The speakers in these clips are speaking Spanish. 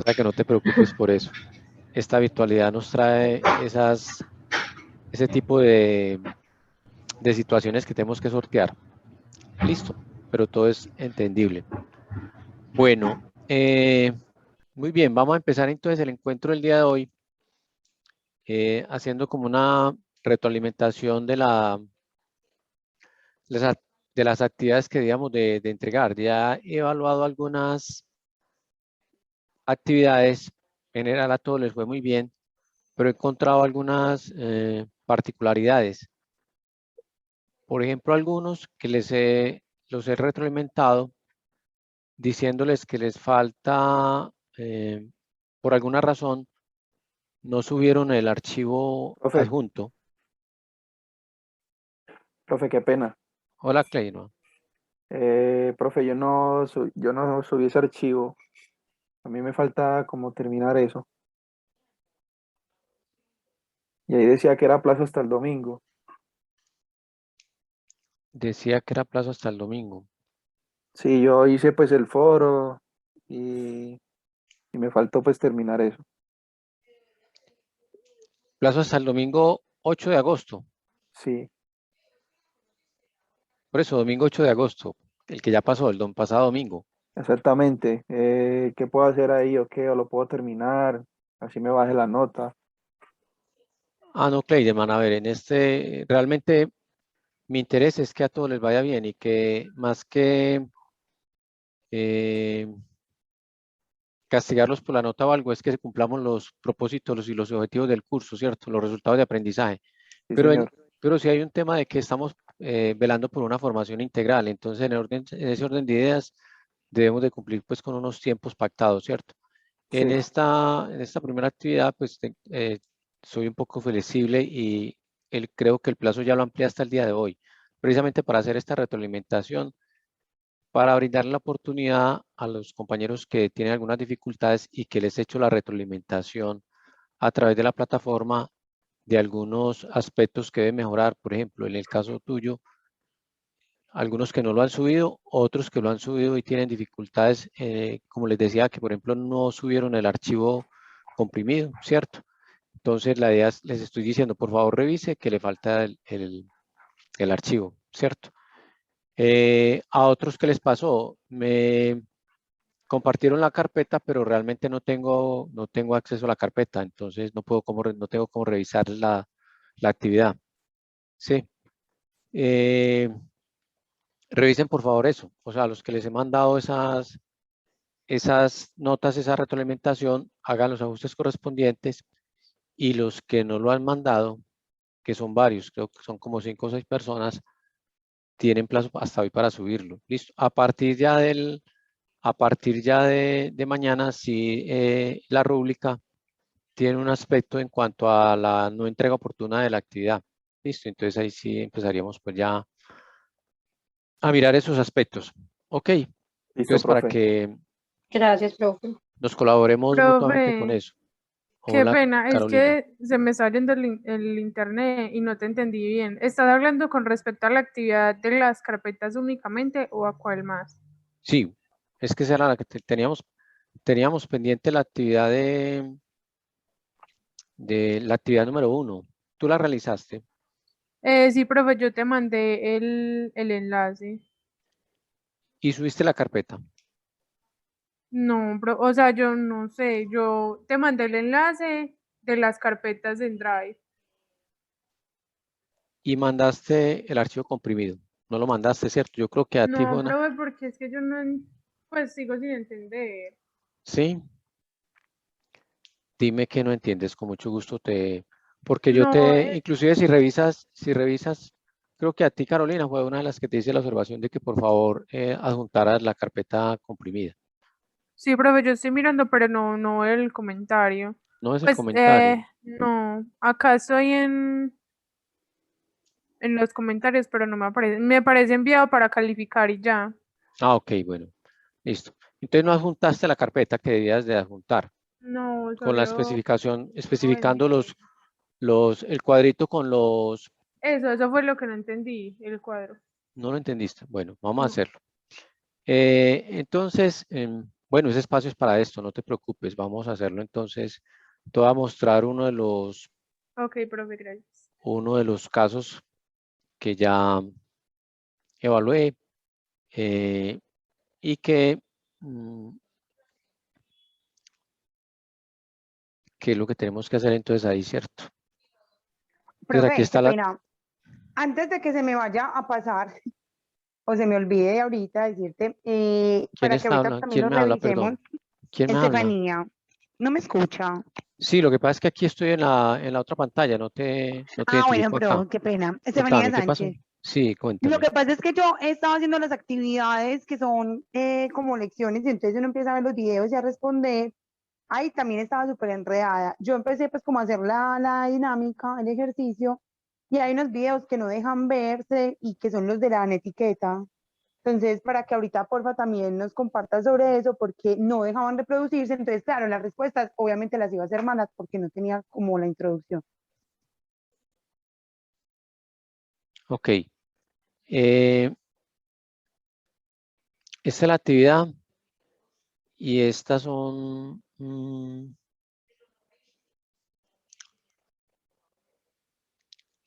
O sea que no te preocupes por eso. Esta virtualidad nos trae ese tipo de situaciones que tenemos que sortear. Listo, pero todo es entendible. Bueno, muy bien, vamos a empezar entonces el encuentro del día de hoy haciendo como una retroalimentación de las actividades que debíamos de entregar. Ya he evaluado algunas actividades, en general a todos les fue muy bien, pero he encontrado algunas particularidades. Por ejemplo, algunos que los he retroalimentado diciéndoles que les falta, por alguna razón, no subieron el archivo Profe, adjunto. profe, qué pena. Hola, Kleino. Profe, yo no subí ese archivo. A mí me falta como terminar eso. Y ahí decía que era plazo hasta el domingo. Decía que era plazo hasta el domingo. Sí, yo hice pues el foro y, y me faltó pues terminar eso. Plazo hasta el domingo 8 de agosto. Sí, Por eso, domingo 8 de agosto, el que ya pasó, el pasado domingo. exactamente. ¿Qué puedo hacer ahí o qué? ¿O lo puedo terminar? Así me baje la nota. Ah, no, Cleideman, a ver, realmente mi interés es que a todos les vaya bien y que más que eh, castigarlos por la nota o algo, es que cumplamos los propósitos y los objetivos del curso, ¿cierto? Los resultados de aprendizaje. Sí, Pero, señor. pero sí hay un tema de que estamos velando por una formación integral. Entonces, en ese orden de ideas, debemos de cumplir pues con unos tiempos pactados, ¿cierto? Sí, En esta primera actividad, pues soy un poco flexible y creo que el plazo ya lo amplié hasta el día de hoy, precisamente para hacer esta retroalimentación, para brindarle la oportunidad a los compañeros que tienen algunas dificultades y que les he hecho la retroalimentación a través de la plataforma de algunos aspectos que deben mejorar. Por ejemplo, en el caso tuyo, algunos que no lo han subido, otros que lo han subido y tienen dificultades, como les decía, que por ejemplo no subieron el archivo comprimido, ¿cierto? Entonces la idea es, les estoy diciendo, por favor revise que le falta el archivo, ¿cierto? A otros que les pasó, me compartieron la carpeta, pero realmente no tengo acceso a la carpeta, entonces no tengo cómo revisar la actividad, ¿sí? Eh, Revisen por favor eso, o sea, los que les he mandado esas notas, esa retroalimentación, hagan los ajustes correspondientes y los que no lo han mandado, que son varios, creo que son como 5 o 6 personas, tienen plazo hasta hoy para subirlo. Listo. A partir ya de mañana, sí, la rúbrica tiene un aspecto en cuanto a la no entrega oportuna de la actividad. Listo. Entonces ahí sí empezaríamos pues ya a mirar esos aspectos. Ok. listo, Entonces para profe. que Gracias, profe. nos colaboremos mutuamente con Profe, eso. qué Hola, pena, es Carolina. que se me está yendo el internet y no te entendí bien. ¿Estás hablando con respecto a la actividad de las carpetas únicamente o a cuál más? Sí, es que esa era la que teníamos pendiente la actividad de la actividad número 1. ¿Tú la realizaste Sí, profe, yo te mandé el enlace. y subiste la carpeta No, o sea, yo no sé, yo te mandé el enlace de las carpetas en Drive. y mandaste el archivo comprimido? No lo mandaste, ¿cierto? Yo creo que a ti fue No, una... profe, porque es que yo no, pues sigo sin entender. Sí, dime que no entiendes, con mucho gusto porque yo No, inclusive si revisas, creo que a ti, Carolina, fue una de las que te hice la observación de que por favor adjuntaras la carpeta comprimida. sí, profe, yo estoy mirando, pero no, no el comentario. No es el Pues, comentario. no, acá estoy en los comentarios, pero no me aparece. Me aparece enviado para calificar y ya. Ah, ok, bueno, listo. Entonces no adjuntaste la carpeta que debías de adjuntar No, con la solo especificación, no especificando envié. el cuadrito con los... Eso fue lo que no entendí, el cuadro. No lo entendiste. Bueno, vamos a No. hacerlo. Entonces, Bueno, ese espacio es para esto, no te preocupes. Vamos a hacerlo entonces. Te voy a mostrar uno Ok, profe, gracias. casos que ya evalué y que es lo que tenemos que hacer entonces ahí, ¿cierto? Entonces aquí Profe, está qué pena. Antes de que se me vaya a pasar o se me olvide ahorita decirte, ¿Quién para que está ahorita hablando? también ¿Quién lo me habla, revisemos, perdón? ¿Quién me habla? Estefanía, ¿no me escucha? Sí, lo que pasa es que aquí estoy en la otra pantalla, no te Bueno, identifico acá. profe, qué pena. Estefanía Contame, ¿qué pasó? Sánchez. Sí, Lo cuéntame. que pasa es que yo he estado haciendo las actividades que son como lecciones y entonces uno empieza a ver los videos y a responder. Ahí también estaba súper enredada. Yo empecé pues como a hacer la dinámica, el ejercicio, y hay unos videos que no dejan verse y que son los de la etiqueta. Entonces, para que ahorita porfa también nos compartas sobre eso, porque no dejaban reproducirse. Entonces, claro, las respuestas obviamente las iba a hacer malas porque no tenía como la introducción. Ok. Esta es la actividad y estas son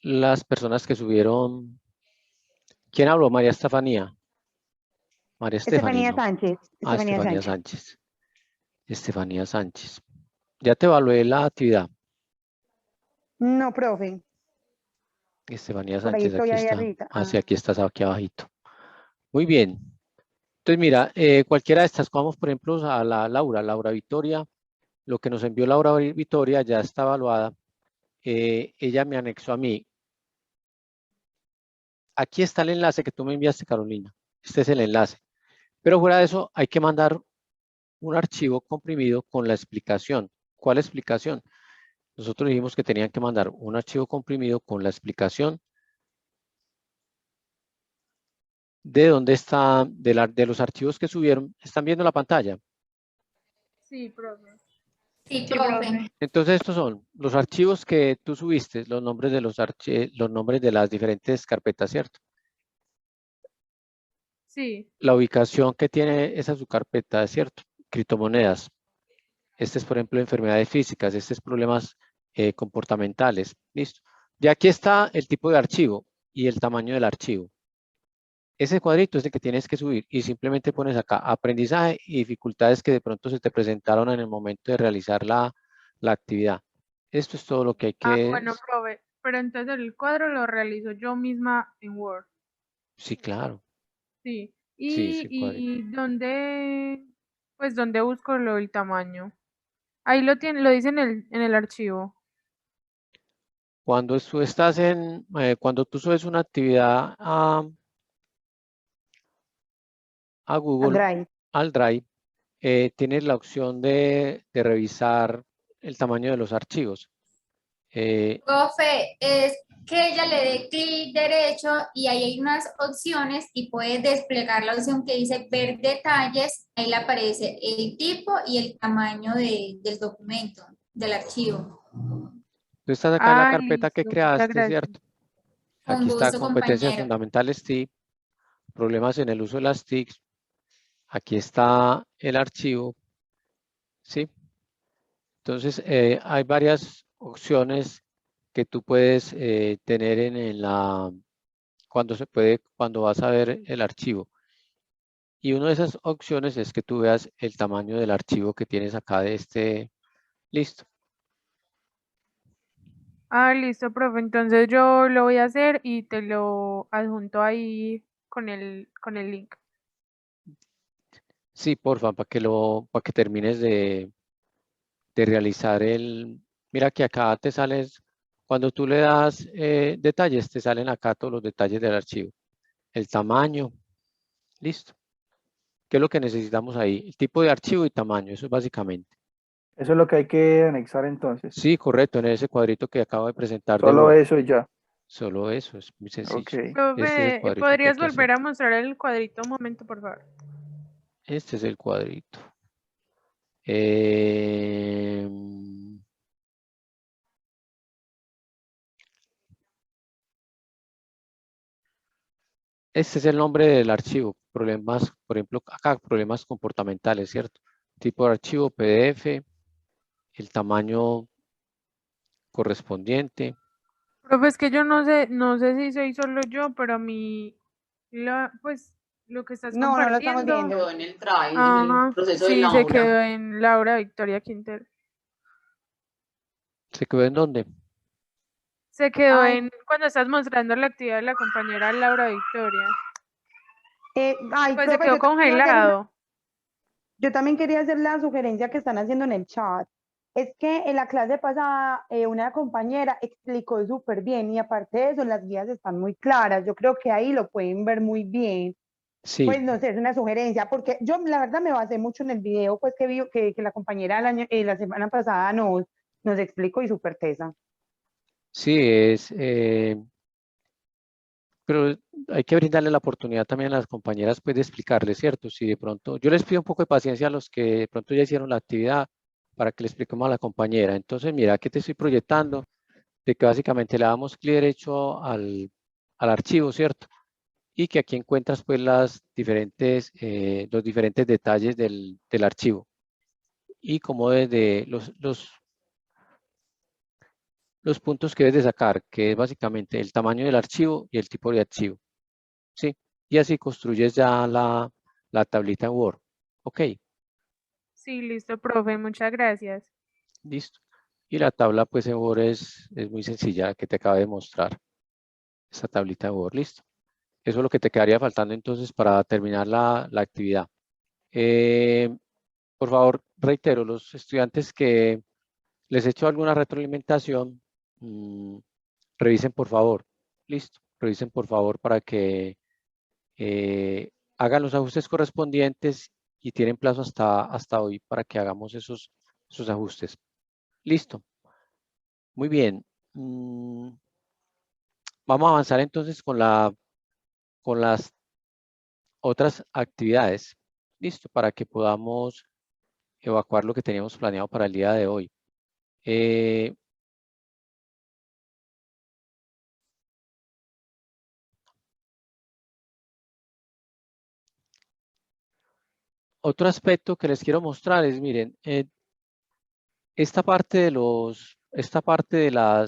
las personas que subieron. ¿Quién habló? María Estefanía. María Estefanía, Estefanía no. Sánchez, Ah, Estefanía Estefanía Sánchez. Sánchez. Estefanía Sánchez. Ya te evalué la actividad. No, profe, Estefanía por ahí Sánchez, estoy aquí ahí está. arriba. Hacia aquí estás, aquí abajito. Muy bien. Entonces, mira, cualquiera de estas, vamos por ejemplo a la Laura Victoria. Lo que nos envió Laura Victoria ya está evaluada. Ella me anexó a mí. Aquí está el enlace que tú me enviaste, Carolina. Este es el enlace. Pero fuera de eso, hay que mandar un archivo comprimido con la explicación. ¿Cuál explicación? Nosotros dijimos que tenían que mandar un archivo comprimido con la explicación de dónde está, de los archivos que subieron. ¿Están viendo la pantalla? Sí, profe. Sí, profe. Entonces estos son los archivos que tú subiste, los nombres de los nombres de las diferentes carpetas, ¿cierto? Sí. La ubicación que tiene esa su carpeta, ¿cierto? Criptomonedas. Este es, por ejemplo, enfermedades físicas. Este es problemas comportamentales. Listo. Y aquí está el tipo de archivo y el tamaño del archivo. Ese cuadrito es el que tienes que subir y simplemente pones acá aprendizaje y dificultades que de pronto se te presentaron en el momento de realizar la actividad. Esto es todo lo que hay que... Bueno, profe, pero entonces el cuadro lo realizo yo misma en Word. Sí, claro. Sí. Sí, sí, cuadrito. ¿Y dónde, pues dónde busco lo del tamaño? Ahí lo dice en el archivo. Cuando tú estás cuando tú subes una actividad a Google, Drive. al Drive, tienes la opción de revisar el tamaño de los archivos. Profe, es que ella le dé clic derecho y ahí hay unas opciones y puede desplegar la opción que dice ver detalles. Ahí le aparece el tipo y el tamaño del documento, del archivo. Tú estás acá en la carpeta que Listo, muchas creaste, gracias. ¿cierto? Con Aquí está gusto, competencias compañero. fundamentales TIC, problemas en el uso de las TICs. Aquí está el archivo, ¿sí? Entonces, hay varias opciones que tú puedes tener cuando vas a ver el archivo. Y una de esas opciones es que tú veas el tamaño del archivo que tienes acá de este. Listo. Listo, profe. Entonces yo lo voy a hacer y te lo adjunto ahí con el link. Sí, porfa, para que termines de realizar mira que acá te sales, cuando tú le das detalles, te salen acá todos los detalles del archivo. El tamaño, listo. ¿Qué es lo que necesitamos ahí? El tipo de archivo y tamaño, eso es básicamente. Eso es lo que hay que anexar entonces. Sí, correcto, en ese cuadrito que acabo de presentar de Solo Word. eso y ya. Solo eso, es muy sencillo. Ok. Este es el Profe, cuadrito que hay ¿podrías que hacer. volver a mostrar el cuadrito un momento, por favor? Este es el cuadrito. Este es el nombre del archivo. Problemas, por ejemplo, acá problemas comportamentales, ¿cierto? tipo de archivo PDF, el tamaño correspondiente. Profe, es que yo no sé si soy solo yo, pero a mí, pues, lo que estás No, no lo estamos compartiendo, viendo. Quedó en el drive, en el ajá, proceso de sí, se quedó Laura. en Laura Victoria Quintero. ¿Se quedó en dónde? Se quedó Ay, en cuando estás mostrando la actividad de la compañera Laura Victoria. ay, Pues se profe, quedó congelado. yo también quería hacer la sugerencia que están haciendo en el chat. Es que en la clase pasada una compañera explicó súper bien y aparte de eso las guías están muy claras. Yo creo que ahí lo pueden ver muy bien. Sí, Pues no sé, es una sugerencia, porque yo la verdad me basé mucho en el video pues que vi que la compañera la semana pasada nos explicó y súper tesa. sí, pero hay que brindarle la oportunidad también a las compañeras pues de explicarles, ¿cierto? Si de pronto, yo les pido un poco de paciencia a los que de pronto ya hicieron la actividad para que le expliquemos a la compañera. Entonces, mira, que te estoy proyectando de que básicamente le damos clic derecho al archivo, ¿cierto? Y que aquí encuentras pues los diferentes detalles del archivo. Y como desde los puntos que debes de sacar, que es básicamente el tamaño del archivo y el tipo de archivo, ¿sí? Y así construyes ya la tablita en Word. Ok, Sí, listo, profe, muchas gracias. listo. Y la tabla pues en Word es muy sencilla, que te acabo de mostrar. Esta tablita de Word, listo. Eso es lo que te quedaría faltando entonces para terminar la actividad. Por favor, reitero, los estudiantes que les he hecho alguna retroalimentación, revisen por favor. Listo, revisen por favor para que hagan los ajustes correspondientes y tienen plazo hasta hoy para que hagamos esos ajustes. Listo. Muy bien. Vamos a avanzar entonces con las otras actividades. Listo, para que podamos evacuar lo que teníamos planeado para el día de hoy. Otro aspecto que les quiero mostrar es, miren, esta parte de la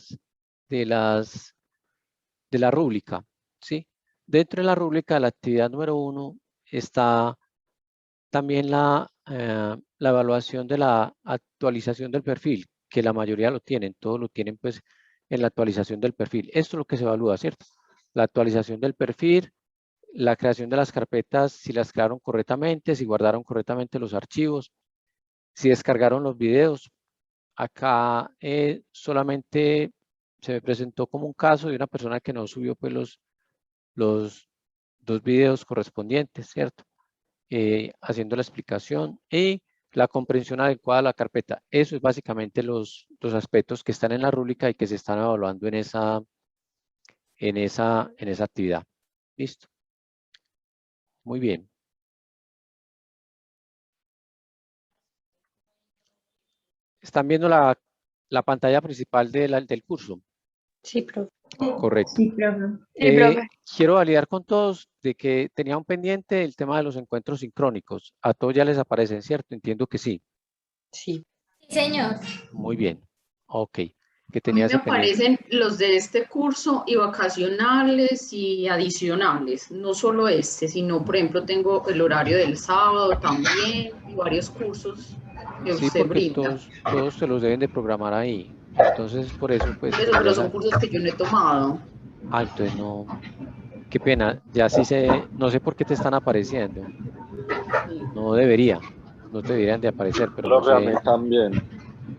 rúbrica, ¿sí? Dentro de la rúbrica, la actividad número 1 está también la evaluación de la actualización del perfil, que la mayoría lo tienen, todos lo tienen pues en la actualización del perfil. Esto es lo que se evalúa, ¿cierto? La actualización del perfil, la creación de las carpetas, si las crearon correctamente, si guardaron correctamente los archivos, si descargaron los videos. Acá solamente se me presentó como un caso de una persona que no subió pues los 2 videos correspondientes, ¿cierto? Haciendo la explicación y la comprensión adecuada de la carpeta. Eso es básicamente los aspectos que están en la rúbrica y que se están evaluando en esa actividad. ¿Listo? Muy bien. ¿Están viendo la pantalla principal del curso? Sí, profe. Correcto. Sí, profe. Sí, profe. Quiero validar con todos de que tenía un pendiente el tema de los encuentros sincrónicos. A todos ya les aparecen, ¿cierto? Entiendo que sí. Sí. Sí, señor. Muy bien. Ok. Que A mí tenía me ese pendiente. aparecen los de este curso y vacacionales y adicionales, no solo este, sino por ejemplo tengo el horario del sábado también y varios cursos que Sí, usted porque brinda. todos se los deben de programar ahí. Entonces, por eso, pues, Eso, como pero ya son saben. cursos que yo no he tomado. Ah, entonces no. Qué pena. Ya sí no sé por qué te están apareciendo. No debería. No te deberían de aparecer, pero no Profe, a mí sé. también.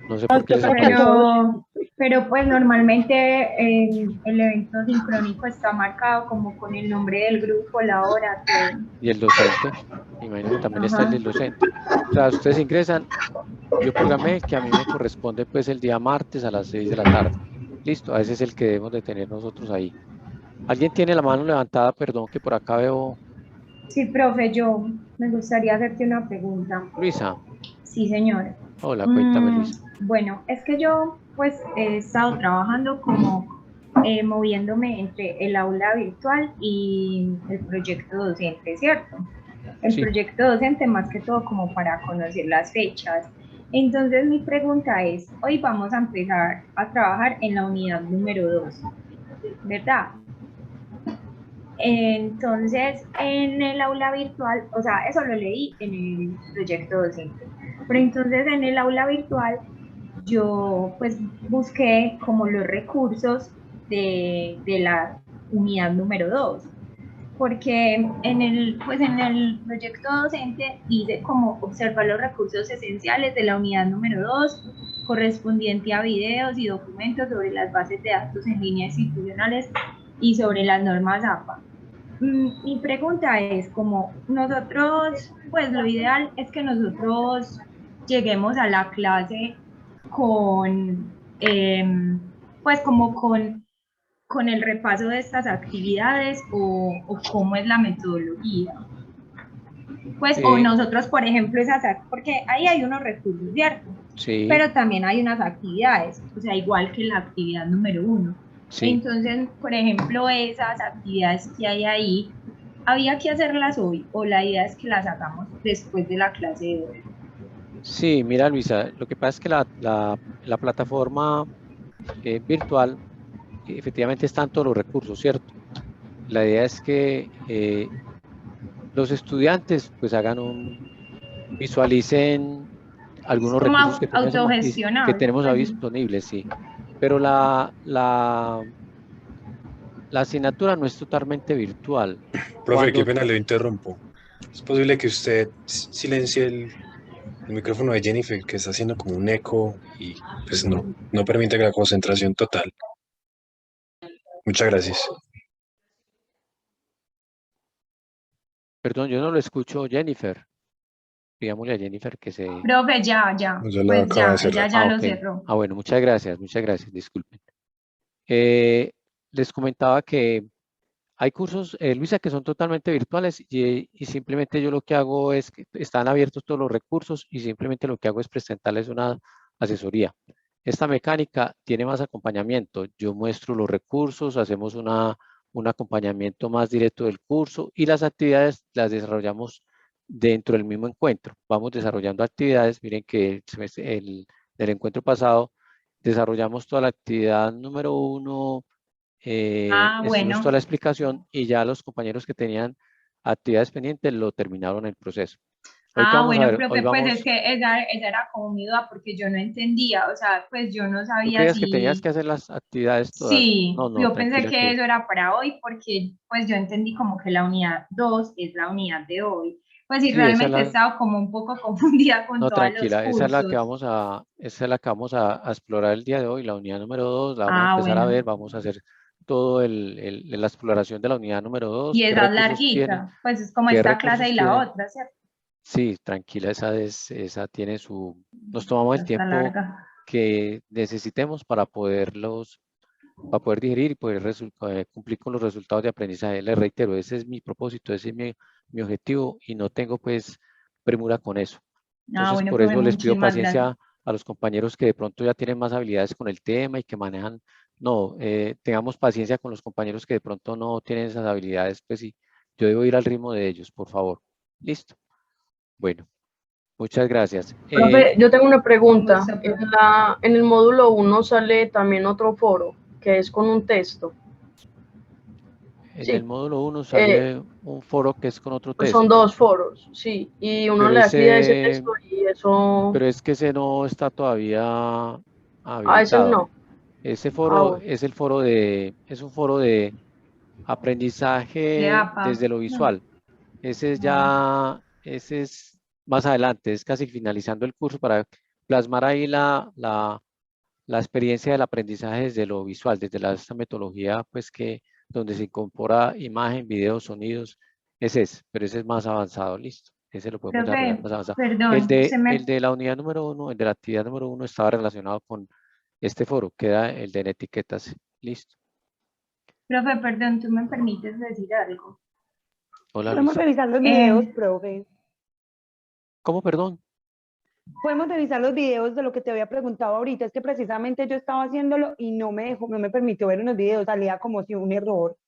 No sé por qué les Pero- aparece. Pero pues normalmente el evento sincrónico está marcado como con el nombre del grupo, la hora, todo. Y el docente. Me imagino que también está el del docente. O sea, ustedes ingresan. Yo programé que a mí me corresponde pues el día martes a las 6 de la tarde. Listo, a ese es el que debemos de tener nosotros ahí. ¿Alguien tiene la mano levantada? Perdón, que por acá veo. Sí, profe, yo me gustaría hacerte una pregunta. Luisa. Sí, señor. Hola, cuéntame, Luisa. Bueno, es que yo pues he estado trabajando como moviéndome entre el aula virtual y el proyecto docente, ¿cierto? el Sí. proyecto docente más que todo como para conocer las fechas. Entonces mi pregunta es, hoy vamos a empezar a trabajar en la unidad número 2, ¿verdad? Entonces, en el aula virtual, o sea, eso lo leí en el proyecto docente, pero entonces en el aula virtual yo pues busqué como los recursos de la unidad número 2, porque en el proyecto docente dice como observar los recursos esenciales de la unidad número 2 correspondiente a videos y documentos sobre las bases de datos en línea institucionales y sobre las normas APA. Mi pregunta es, como nosotros, pues lo ideal es que nosotros lleguemos a la clase con, pues como con el repaso de estas actividades o cómo es la metodología. Pues, o nosotros, por ejemplo, porque ahí hay unos recursos, ¿cierto? Sí. Pero también hay unas actividades, o sea, igual que la actividad número 1. Sí. Entonces, por ejemplo, esas actividades que hay ahí, ¿había que hacerlas hoy o la idea es que las hagamos después de la clase de hoy? Sí, mira, Luisa, lo que pasa es que la plataforma virtual efectivamente están todos los recursos, ¿cierto? La idea es que los estudiantes pues visualicen algunos como recursos que autogestionable, tenemos ahí pues. disponibles, sí. Pero la asignatura no es totalmente virtual. Profe, qué pena, le interrumpo. ¿Es posible que usted silencie el micrófono de Jennifer, que está haciendo como un eco y pues no permite la concentración total? Muchas gracias. Perdón, yo no lo escucho, Jennifer. Digámosle a Jennifer que se... Profe, ya, Yo lo pues acabo ya, de cerrar. ella ya lo ok. cerró. Bueno, muchas gracias, disculpen. Les comentaba que hay cursos, Luisa, que son totalmente virtuales y simplemente yo lo que hago es que están abiertos todos los recursos y simplemente lo que hago es presentarles una asesoría. Esta mecánica tiene más acompañamiento. Yo muestro los recursos, hacemos un acompañamiento más directo del curso y las actividades las desarrollamos dentro del mismo encuentro. Vamos desarrollando actividades. Miren que el encuentro pasado desarrollamos toda la actividad número 1, hicimos toda la explicación y ya los compañeros que tenían actividades pendientes lo terminaron el proceso. Hoy que vamos a ver, Profe, hoy pues vamos... es que esa era como mi duda porque yo no entendía, o sea, pues yo no ¿Tú sabía creías que tenías si... que hacer las actividades todas? Sí, No, yo pensé tranquila que que... eso era para hoy porque pues yo entendí como que la unidad 2 es la unidad de hoy. Pues sí, Sí, esa es realmente he la... estado como un poco confundida con No, todos los tranquila, esa es la que cursos. vamos a explorar el día de hoy, la unidad número 2, la vamos a empezar a ver, vamos a hacer todo la exploración de la unidad número 2, Y qué esa es recursos tiene, larguita, pues es como qué esta clase recursos y la tiene. otra, ¿cierto? Sí, tranquila, esa tiene nos tomamos el Está tiempo larga. que necesitemos para poder digerir y poder cumplir con los resultados de aprendizaje. Les reitero, ese es mi propósito, ese es mi objetivo y no tengo pues premura con eso. Entonces, por Profe, eso les pido muchísimas gracias. paciencia a los compañeros que de pronto ya tienen más habilidades con el tema y que manejan. No, tengamos paciencia con los compañeros que de pronto no tienen esas habilidades, pues sí, yo debo ir al ritmo de ellos, por favor. Listo. Bueno, muchas gracias. Profe, yo tengo una pregunta. gusto, profe. En el módulo 1 sale también otro foro, que es con un texto. En Sí. el módulo 1 sale un foro que es con otro Pues son texto. 2 foros, sí. Y uno Pero le da clic a ese texto y eso... pero es que ese no está todavía Ah, ese habilitado. no. Ese Ah, foro bueno. es un foro de De aprendizaje APA. desde lo visual. Ese es más adelante, es casi finalizando el curso para plasmar ahí la experiencia del aprendizaje desde lo visual, desde esta metodología pues donde se incorpora imagen, video, sonidos. Pero ese es más avanzado, listo. Ese lo podemos desarrollar Profe, más avanzado. perdón, El de la unidad número 1, el de la actividad número 1 estaba relacionado con este foro, queda el de etiquetas. Listo. Profe, perdón, ¿tú me permites decir algo? Hola, Podemos Luisa. revisar los videos, profe. ¿Cómo, perdón? Podemos revisar los videos de lo que te había preguntado ahorita. Es que precisamente yo estaba haciéndolo y no me permitió ver unos videos. Salía como si un error.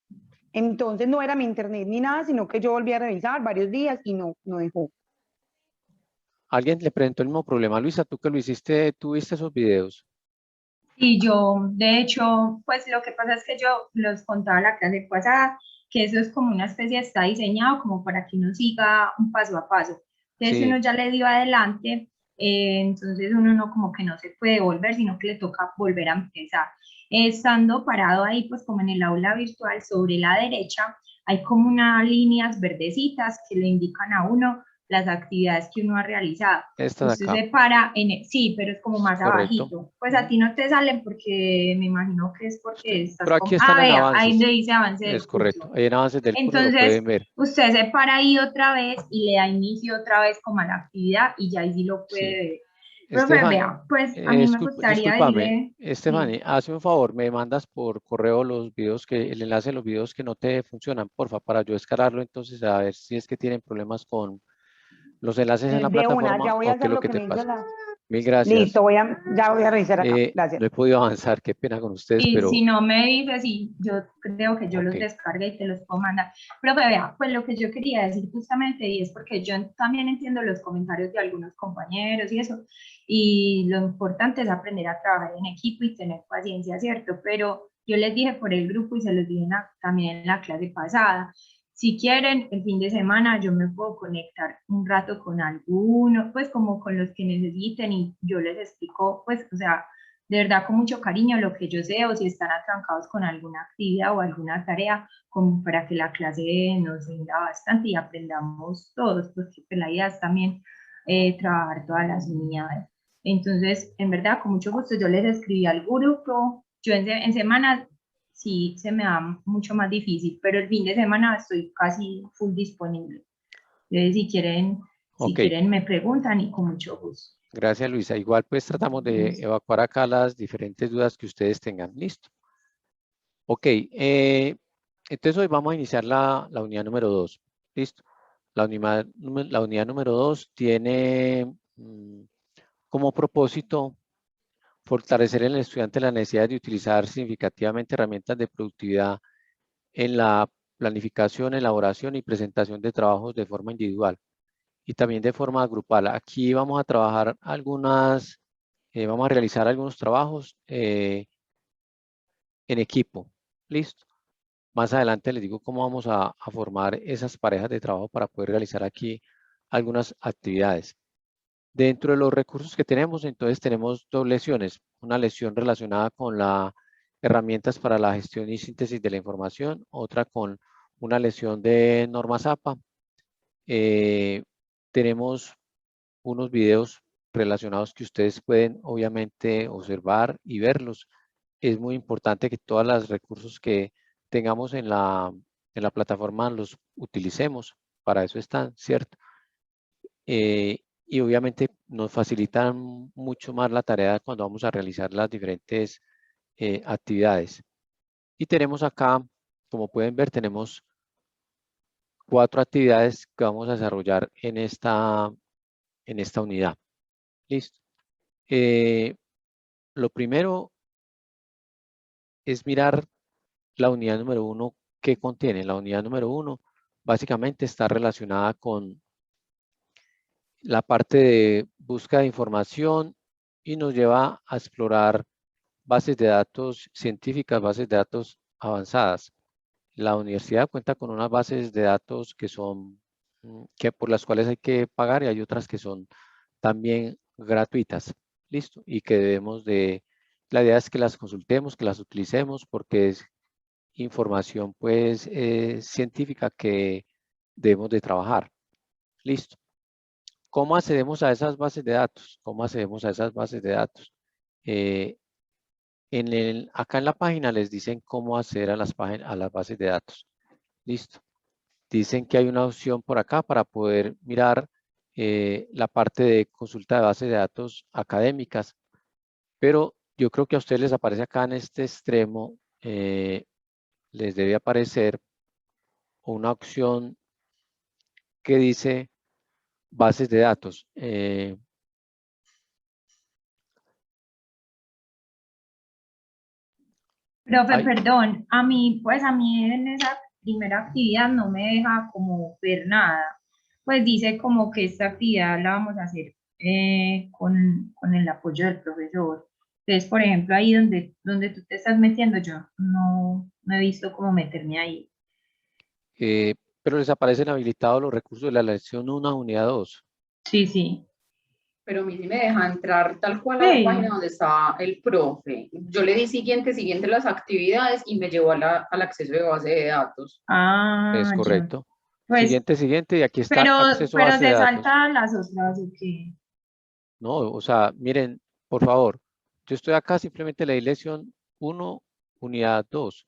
Entonces no era mi internet ni nada, sino que yo volví a revisar varios días y no dejó. Alguien le presentó el mismo problema. Luisa, tú que lo hiciste, ¿tú viste esos videos? Y yo, de hecho, pues lo que pasa es que yo los contaba la clase pasada, que eso es como una especie, está diseñado como para que uno siga un paso a paso. Entonces, si Sí. uno ya le dio adelante, entonces uno no como que no se puede volver, sino que le toca volver a empezar. Estando parado ahí, pues como en el aula virtual, sobre la derecha, hay como unas líneas verdecitas que le indican a uno las actividades que uno ha realizado. Esta de Usted acá. se para sí, pero es como más Correcto. abajito. Pues a ti no te salen porque me imagino que es porque estás Pero como, aquí están en vea, ahí avances. le dice avance del Es correcto. curso. Ahí en avances del curso lo Entonces, pueden ver. usted se para ahí otra vez y le da inicio otra vez como a la actividad y ya ahí sí lo puede Sí. ver. Profe, vea, pues a mí me gustaría Discúlpame, decirle, Stephanie, hazme un favor, me mandas por correo los videos el enlace de los videos que no te funcionan, porfa, para yo descargarlo entonces a ver si es que tienen problemas con los enlaces en la De una, plataforma ya voy a o qué es hacer lo lo que que te me dice pasa. la... Mil gracias. Listo, ya voy a revisar acá. Gracias. No he podido avanzar, qué pena con ustedes, y pero si no me dices, y yo creo que yo los ok. descargué y te los puedo mandar. Pero vea, pues lo que yo quería decir justamente, y es porque yo también entiendo los comentarios de algunos compañeros y eso, y lo importante es aprender a trabajar en equipo y tener paciencia, ¿cierto? Pero yo les dije por el grupo y se los dije también en la clase pasada, si quieren, el fin de semana yo me puedo conectar un rato con alguno, pues como con los que necesiten y yo les explico, pues, o sea, de verdad con mucho cariño lo que yo sé o si están atrancados con alguna actividad o alguna tarea, como para que la clase nos rinda bastante y aprendamos todos, porque pues, la idea es también trabajar todas las unidades. Entonces, en verdad, con mucho gusto yo les escribí al grupo, yo en semana sí se me da mucho más difícil, pero el fin de semana estoy casi full disponible. Entonces, si Ok, quieren me preguntan y con mucho gusto. gracias Luisa. Igual pues tratamos de evacuar acá las diferentes dudas que ustedes tengan. Listo. Ok, entonces hoy vamos a iniciar la unidad número 2. Listo. La unidad número 2 tiene como propósito fortalecer en el estudiante la necesidad de utilizar significativamente herramientas de productividad en la planificación, elaboración y presentación de trabajos de forma individual y también de forma grupal. Aquí vamos a trabajar vamos a realizar algunos trabajos en equipo. Listo. Más adelante les digo cómo vamos a formar esas parejas de trabajo para poder realizar aquí algunas actividades. Dentro de los recursos que tenemos, entonces tenemos dos lesiones. Una lesión relacionada con las herramientas para la gestión y síntesis de la información, otra con una lesión de normas APA. Tenemos unos videos relacionados que ustedes pueden obviamente observar y verlos. Es muy importante que todos los recursos que tengamos en la plataforma los utilicemos. Para eso están, ¿cierto? Y obviamente nos facilitan mucho más la tarea cuando vamos a realizar las diferentes actividades. Y tenemos acá, como pueden ver, tenemos 4 actividades que vamos a desarrollar en esta unidad. Listo. Lo primero es mirar la unidad número 1 que contiene. La unidad número 1 básicamente está relacionada con la parte de búsqueda de información y nos lleva a explorar bases de datos científicas, bases de datos avanzadas. La universidad cuenta con unas bases de datos que son por las cuales hay que pagar y hay otras que son también gratuitas. Listo. Y que la idea es que las consultemos, que las utilicemos porque es información pues científica que debemos de trabajar. Listo. ¿Cómo accedemos a esas bases de datos? ¿Cómo accedemos a esas bases de datos? Acá en la página les dicen cómo acceder a las bases de datos. Listo. Dicen que hay una opción por acá para poder mirar la parte de consulta de bases de datos académicas, pero yo creo que a ustedes les aparece acá en este extremo, les debe aparecer una opción que dice bases de datos. Profe, Ay, perdón, a mí en esa primera actividad no me deja como ver nada. Pues dice como que esta actividad la vamos a hacer con el apoyo del profesor. Entonces, por ejemplo, ahí donde tú te estás metiendo, yo no he visto cómo meterme ahí. Pero les aparecen habilitados los recursos de la lección 1, unidad 2. Sí, sí. Pero a mí sí me deja entrar tal cual a la Sí. página donde está el profe. Yo le di siguiente las actividades y me llevó al acceso de base de datos. Ah, Es ya. correcto. Pues, Siguiente, y aquí está pero acceso a base de te datos. saltan las otras, ¿o qué? No, o sea, miren, por favor, yo estoy acá, simplemente le di lección 1, unidad 2,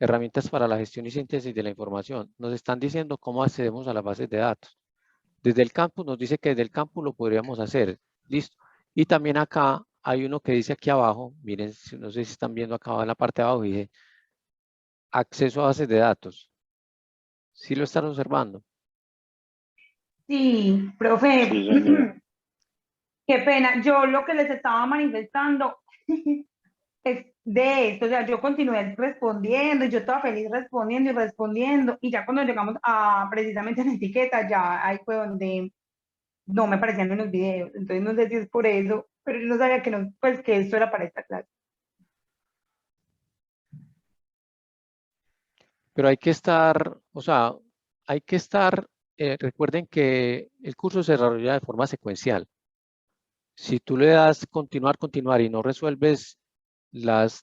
herramientas para la gestión y síntesis de la información. Nos están diciendo cómo accedemos a las bases de datos. Desde el campus nos dice que desde el campus lo podríamos hacer. Listo. Y también acá hay uno que dice aquí abajo, miren, no sé si están viendo acá en la parte de abajo, dice acceso a bases de datos. ¿Sí lo están observando? Sí, profe. Sí, señor. Qué pena. Yo lo que les estaba manifestando es de esto. O sea, yo continué respondiendo y yo estaba feliz respondiendo y respondiendo. Y ya cuando llegamos a precisamente la etiqueta, ya ahí fue donde no me aparecían en los videos. Entonces no sé si es por eso, pero yo no sabía que no, pues que esto era para esta clase. Pero hay que estar, o sea, recuerden que el curso se desarrolla de forma secuencial. Si tú le das continuar y no resuelves los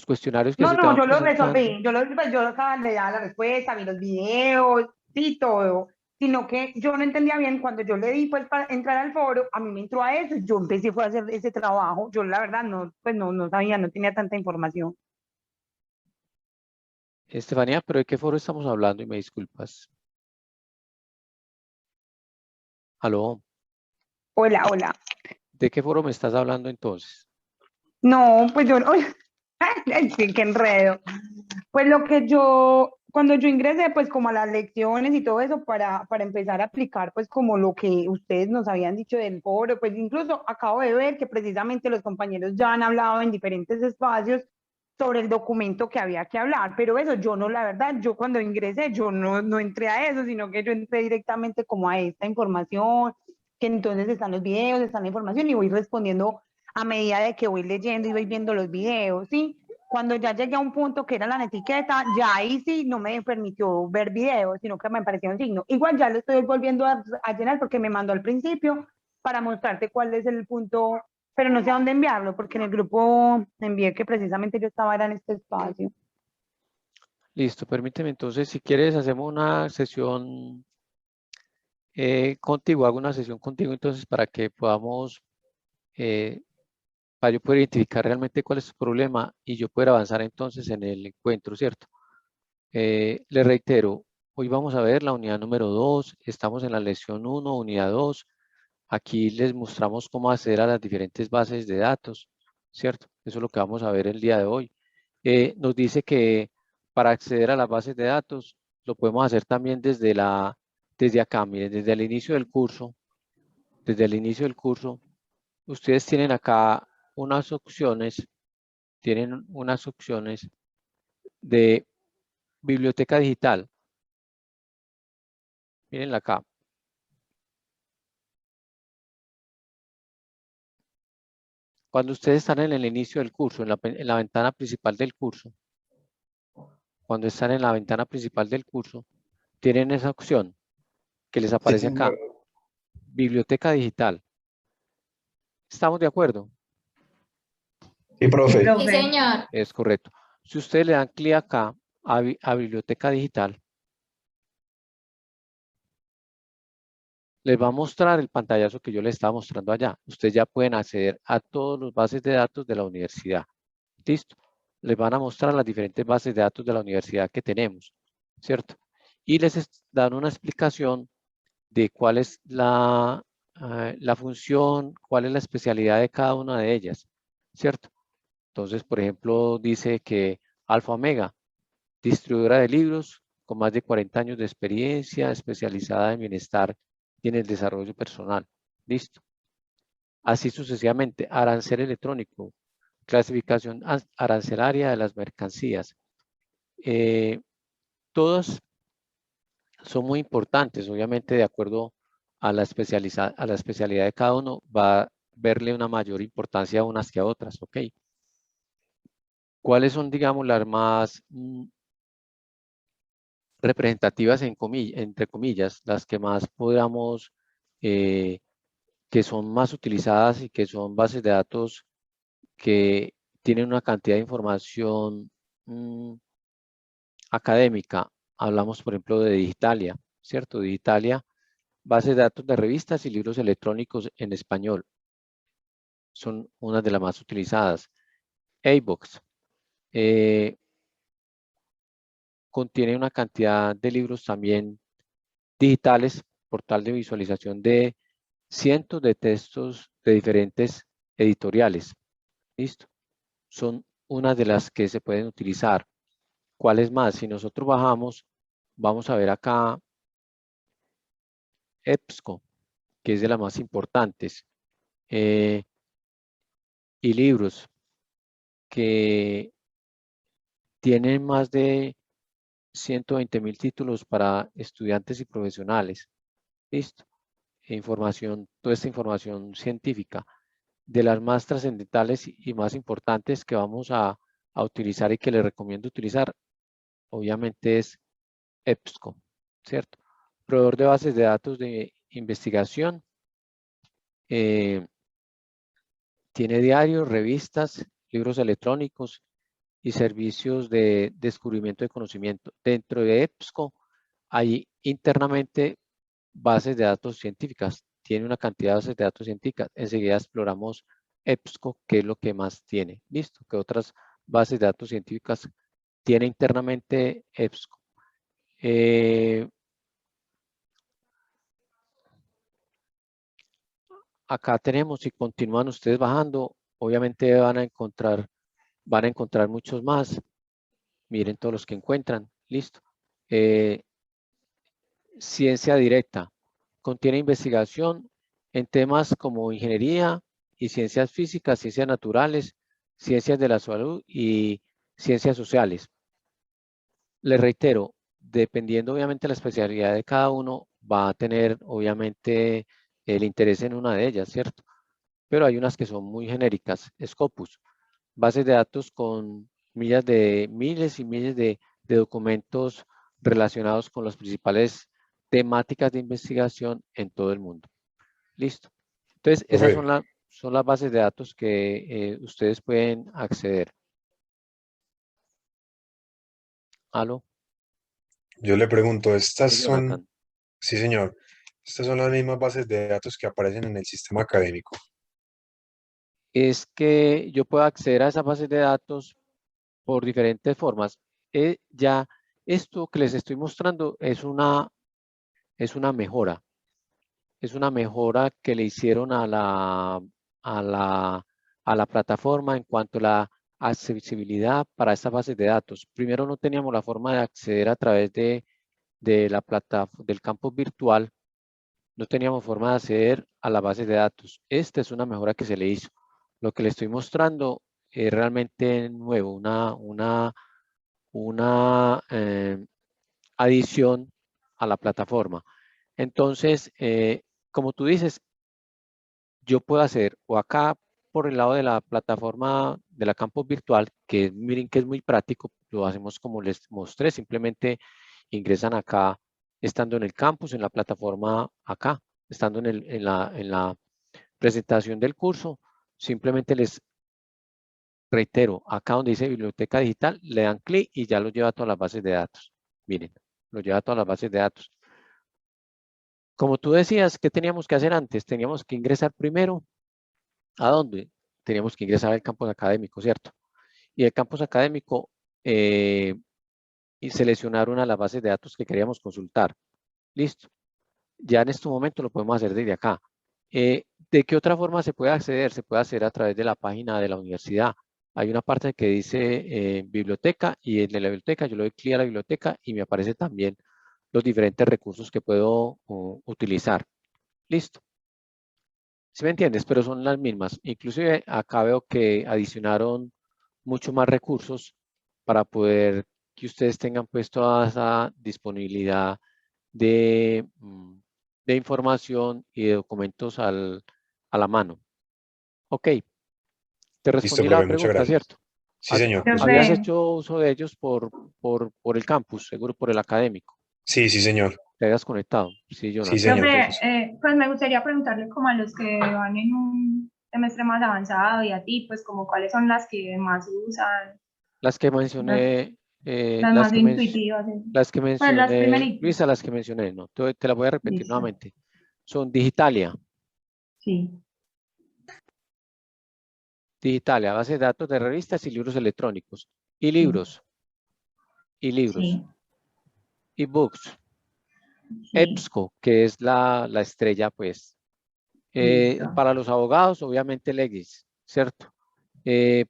cuestionarios que No, se te no, van yo lo presentando, resolví. Yo acá le daba la respuesta, vi los videos, sí, todo. Sino que yo no entendía bien cuando yo le di pues para entrar al foro, a mí me entró a eso, yo empecé fue a hacer ese trabajo. Yo la verdad no, pues no sabía, no tenía tanta información. Estefanía, ¿pero de qué foro estamos hablando? Y me disculpas. ¿Aló? Hola, hola. ¿De qué foro me estás hablando entonces? No, pues yo no. Ay, sí, qué enredo. Pues lo que cuando yo ingresé, pues como a las lecciones y todo eso, para empezar a aplicar, pues como lo que ustedes nos habían dicho del foro, pues incluso acabo de ver que precisamente los compañeros ya han hablado en diferentes espacios sobre el documento que había que hablar, pero eso yo no, la verdad, yo cuando ingresé, yo no entré a eso, sino que yo entré directamente como a esta información, que entonces están los videos, está la información y voy respondiendo a medida de que voy leyendo y voy viendo los videos, ¿sí? Cuando ya llegué a un punto que era la etiqueta, ya ahí sí no me permitió ver videos, sino que me parecía un signo. Igual ya lo estoy volviendo a llenar porque me mandó al principio para mostrarte cuál es el punto, pero no sé a dónde enviarlo, porque en el grupo envié que precisamente yo estaba era en este espacio. Listo, permíteme entonces, si quieres, hacemos una sesión contigo, hago una sesión contigo entonces para que podamos, para yo poder identificar realmente cuál es tu problema y yo poder avanzar entonces en el encuentro, ¿cierto? Le reitero, hoy vamos a ver la unidad número 2, estamos en la lección 1, unidad 2. Aquí les mostramos cómo acceder a las diferentes bases de datos, ¿cierto? Eso es lo que vamos a ver el día de hoy. Nos dice que para acceder a las bases de datos lo podemos hacer también desde acá, miren, desde el inicio del curso. Desde el inicio del curso, ustedes tienen acá unas opciones, de biblioteca digital. Mírenla acá. Cuando ustedes están en el inicio del curso, en la ventana principal del curso, cuando están en la ventana principal del curso, tienen esa opción que les aparece acá, biblioteca digital. ¿Estamos de acuerdo? Sí, profe. Sí, señor. Es correcto. Si ustedes le dan clic acá a biblioteca digital, les va a mostrar el pantallazo que yo les estaba mostrando allá. Ustedes ya pueden acceder a todas las bases de datos de la universidad. ¿Listo? Les van a mostrar las diferentes bases de datos de la universidad que tenemos, ¿cierto? Y les dan una explicación de cuál es la función, cuál es la especialidad de cada una de ellas, ¿cierto? Entonces, por ejemplo, dice que Alfa Omega, distribuidora de libros con más de 40 años de experiencia, especializada en bienestar y en el desarrollo personal. Listo. Así sucesivamente. Arancel electrónico, clasificación arancelaria de las mercancías. todas son muy importantes, obviamente de acuerdo a la especialidad de cada uno, va a verle una mayor importancia a unas que a otras, ¿ok? ¿Cuáles son, digamos, las más representativas, entre comillas, las que más podamos, que son más utilizadas y que son bases de datos que tienen una cantidad de información académica? Hablamos, por ejemplo, de Digitalia, ¿cierto? Digitalia, bases de datos de revistas y libros electrónicos en español. Son unas de las más utilizadas. iBooks contiene una cantidad de libros también digitales, portal de visualización de cientos de textos de diferentes editoriales. ¿Listo? Son unas de las que se pueden utilizar. ¿Cuáles más? Si nosotros bajamos, vamos a ver acá EBSCO, que es de las más importantes. Y libros que tienen más de 120.000 títulos para estudiantes y profesionales. ¿Listo? Información, toda esta información científica. De las más trascendentales y más importantes que vamos a utilizar y que les recomiendo utilizar, obviamente es EBSCO, ¿cierto? Proveedor de bases de datos de investigación. Tiene diarios, revistas, libros electrónicos y servicios de descubrimiento de conocimiento. Dentro de EBSCO hay internamente bases de datos científicas. Tiene una cantidad de bases de datos científicas. Enseguida exploramos EBSCO, que es lo que más tiene. ¿Listo? ¿Qué otras bases de datos científicas tiene internamente EBSCO? Acá tenemos, si continúan ustedes bajando, obviamente van a encontrar muchos más. Miren todos los que encuentran. Listo. Ciencia directa. Contiene investigación en temas como ingeniería y ciencias físicas, ciencias naturales, ciencias de la salud y ciencias sociales. Les reitero, dependiendo obviamente de la especialidad de cada uno, va a tener obviamente el interés en una de ellas, ¿cierto? Pero hay unas que son muy genéricas. Scopus, bases de datos con miles y miles de documentos relacionados con las principales temáticas de investigación en todo el mundo. Listo. Entonces, esas son las bases de datos que ustedes pueden acceder. ¿Aló? Yo le pregunto, ¿estas Sí, son? Jonathan. Sí, señor. ¿Estas son las mismas bases de datos que aparecen en el sistema académico? Es que yo puedo acceder a esas bases de datos por diferentes formas. Ya esto que les estoy mostrando es una mejora. Es una mejora que le hicieron a la plataforma en cuanto a la accesibilidad para estas bases de datos. Primero no teníamos la forma de acceder a través del campus virtual. No teníamos forma de acceder a las bases de datos. Esta es una mejora que se le hizo. Lo que le estoy mostrando es realmente nuevo, una adición a la plataforma. Entonces, como tú dices, yo puedo hacer o acá por el lado de la plataforma de la campus virtual, que miren que es muy práctico, lo hacemos como les mostré, simplemente ingresan acá, estando en el campus, en la plataforma acá, estando en la presentación del curso, simplemente les reitero, acá donde dice biblioteca digital, le dan clic y ya lo lleva a todas las bases de datos. Miren, lo lleva a todas las bases de datos. Como tú decías, ¿qué teníamos que hacer antes? Teníamos que ingresar primero. ¿A dónde? Teníamos que ingresar al campus académico, ¿cierto? Y el campus académico y seleccionar una de las bases de datos que queríamos consultar. Listo. Ya en este momento lo podemos hacer desde acá. ¿De qué otra forma se puede acceder? Se puede acceder a través de la página de la universidad. Hay una parte que dice biblioteca y en la biblioteca yo le doy clic a la biblioteca y me aparece también los diferentes recursos que puedo utilizar. Listo. ¿Sí me entiendes? Pero son las mismas. Inclusive acá veo que adicionaron mucho más recursos para poder que ustedes tengan pues toda esa disponibilidad de información y de documentos a la mano. Ok, te respondí la profe, muchas pregunta, gracias. ¿cierto? Sí, señor. ¿Habías Profe, hecho uso de ellos por el campus, seguro por el académico? Sí, sí, señor. ¿Te habías conectado? Sí, Sí, Jonathan. señor. Entonces, pues me gustaría preguntarle como a los que van en un semestre más avanzado y a ti, pues como cuáles son las que más usan, las que las, mencioné, las más intuitivas. las que Pues las mencioné, primeritas. Luisa, las que mencioné, no, te las voy a repetir Listo. nuevamente. Son Digitalia, Sí. Digitalia, base de datos de revistas y libros electrónicos, y Sí. libros, Sí. ebooks, Sí. EBSCO, que es la estrella, pues, Listo. para los abogados, obviamente Legis, ¿cierto?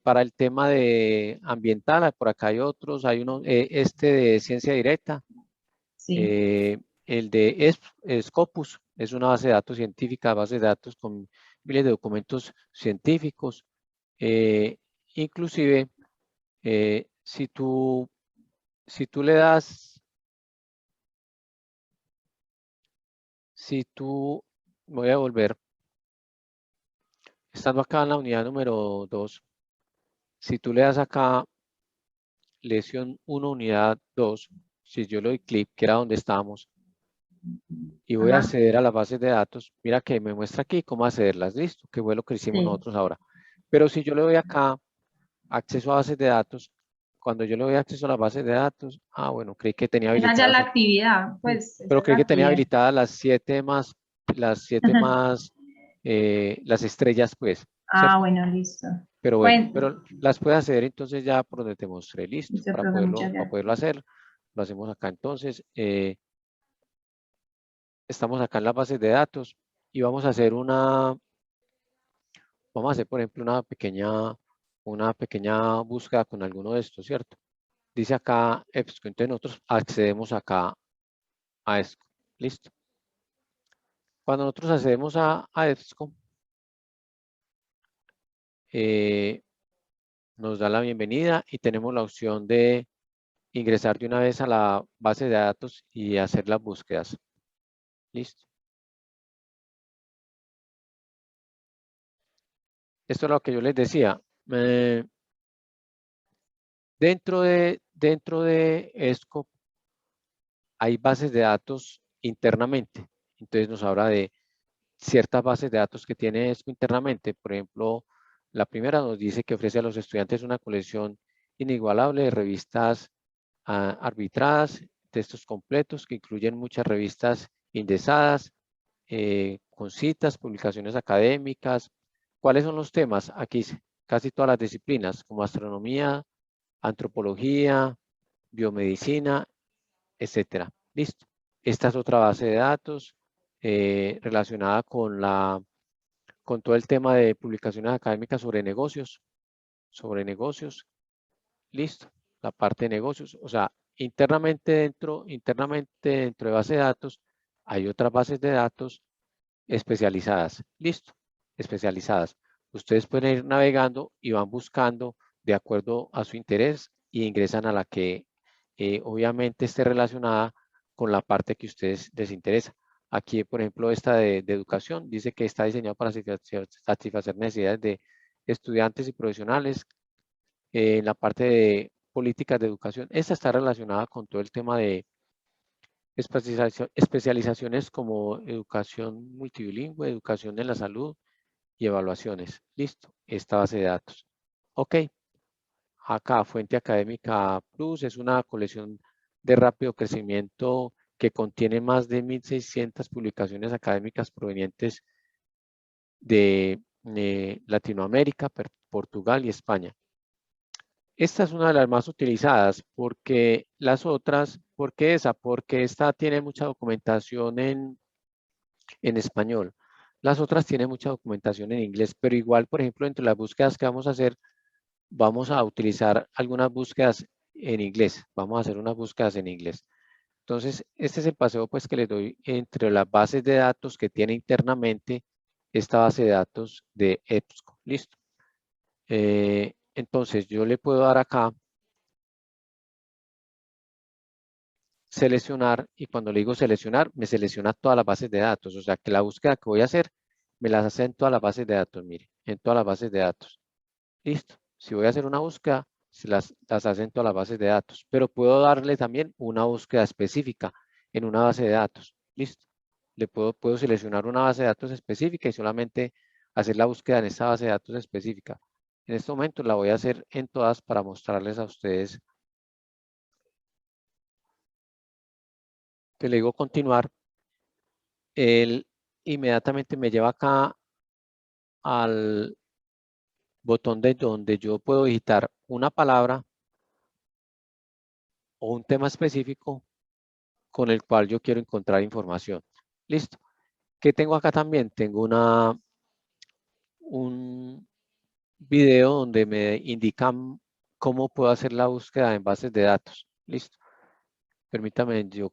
Para el tema de ambiental, por acá hay otros, hay uno, este de ciencia directa, Sí. el de Scopus, es una base de datos científica, base de datos con miles de documentos científicos, inclusive si tú le das, voy a volver, estando acá en la unidad número 2, si tú le das acá lección 1, unidad 2, si yo le doy clic, que era donde estábamos, y voy a Ajá. acceder a las bases de datos, mira que me muestra aquí cómo accederlas, listo, que fue lo que hicimos Sí. nosotros ahora. Pero si yo le doy acá acceso a bases de datos, cuando yo le doy acceso a las bases de datos, bueno, creí que tenía Esa ya es habilitadas, la actividad, pues esa pero es la creí que tenía actividad. habilitadas las 7 más, las estrellas, pues, ¿cierto? Bueno, listo. Pero bueno, Bueno, pero las puedes hacer entonces ya por donde te mostré, listo, listo, para profe, muchas gracias. poderlo hacer. Lo hacemos acá entonces. Estamos acá en las bases de datos y vamos a hacer por ejemplo una pequeña búsqueda con alguno de estos, ¿cierto? Dice acá EBSCO, entonces nosotros accedemos acá a esto, listo. Cuando nosotros accedemos a EBSCO, nos da la bienvenida y tenemos la opción de ingresar de una vez a la base de datos y hacer las búsquedas. Listo. Esto es lo que yo les decía. Dentro de EBSCO hay bases de datos internamente. Entonces nos habla de ciertas bases de datos que tiene EBSCO internamente. Por ejemplo, la primera nos dice que ofrece a los estudiantes una colección inigualable de revistas arbitradas, textos completos que incluyen muchas revistas indexadas, con citas, publicaciones académicas. ¿Cuáles son los temas? Aquí casi todas las disciplinas, como astronomía, antropología, biomedicina, etcétera. Listo. Esta es otra base de datos relacionada con todo el tema de publicaciones académicas sobre negocios. Listo. La parte de negocios. O sea, internamente dentro de base de datos hay otras bases de datos especializadas. Listo. Especializadas. Ustedes pueden ir navegando y van buscando de acuerdo a su interés y ingresan a la que obviamente esté relacionada con la parte que a ustedes les interesa. Aquí, por ejemplo, esta de educación dice que está diseñado para satisfacer necesidades de estudiantes y profesionales. En la parte de políticas de educación, esta está relacionada con todo el tema de especializaciones como educación multilingüe, educación en la salud y evaluaciones. Listo, esta base de datos. Ok, acá Fuente Académica Plus es una colección de rápido crecimiento que contiene más de 1.600 publicaciones académicas provenientes de Latinoamérica, Portugal y España. Esta es una de las más utilizadas porque las otras, ¿por qué esa? Porque esta tiene mucha documentación en español. Las otras tienen mucha documentación en inglés, pero igual, por ejemplo, entre las búsquedas que vamos a hacer, vamos a utilizar algunas búsquedas en inglés. Vamos a hacer unas búsquedas en inglés. Entonces, este es el paseo pues que les doy entre las bases de datos que tiene internamente esta base de datos de EBSCO. Listo. Entonces, yo le puedo dar acá seleccionar, y cuando le digo seleccionar, me selecciona todas las bases de datos. O sea que la búsqueda que voy a hacer, me las hace en todas las bases de datos, mire, en todas las bases de datos. Listo. Si voy a hacer una búsqueda, se las hace en todas las bases de datos, pero puedo darle también una búsqueda específica en una base de datos. Listo. Le puedo seleccionar una base de datos específica y solamente hacer la búsqueda en esa base de datos específica. En este momento la voy a hacer en todas para mostrarles a ustedes. Que le digo continuar. Él inmediatamente me lleva acá al botón de donde yo puedo digitar una palabra o un tema específico con el cual yo quiero encontrar información. Listo. ¿Qué tengo acá también? Tengo un video donde me indican cómo puedo hacer la búsqueda en bases de datos. Listo. Permítame, yo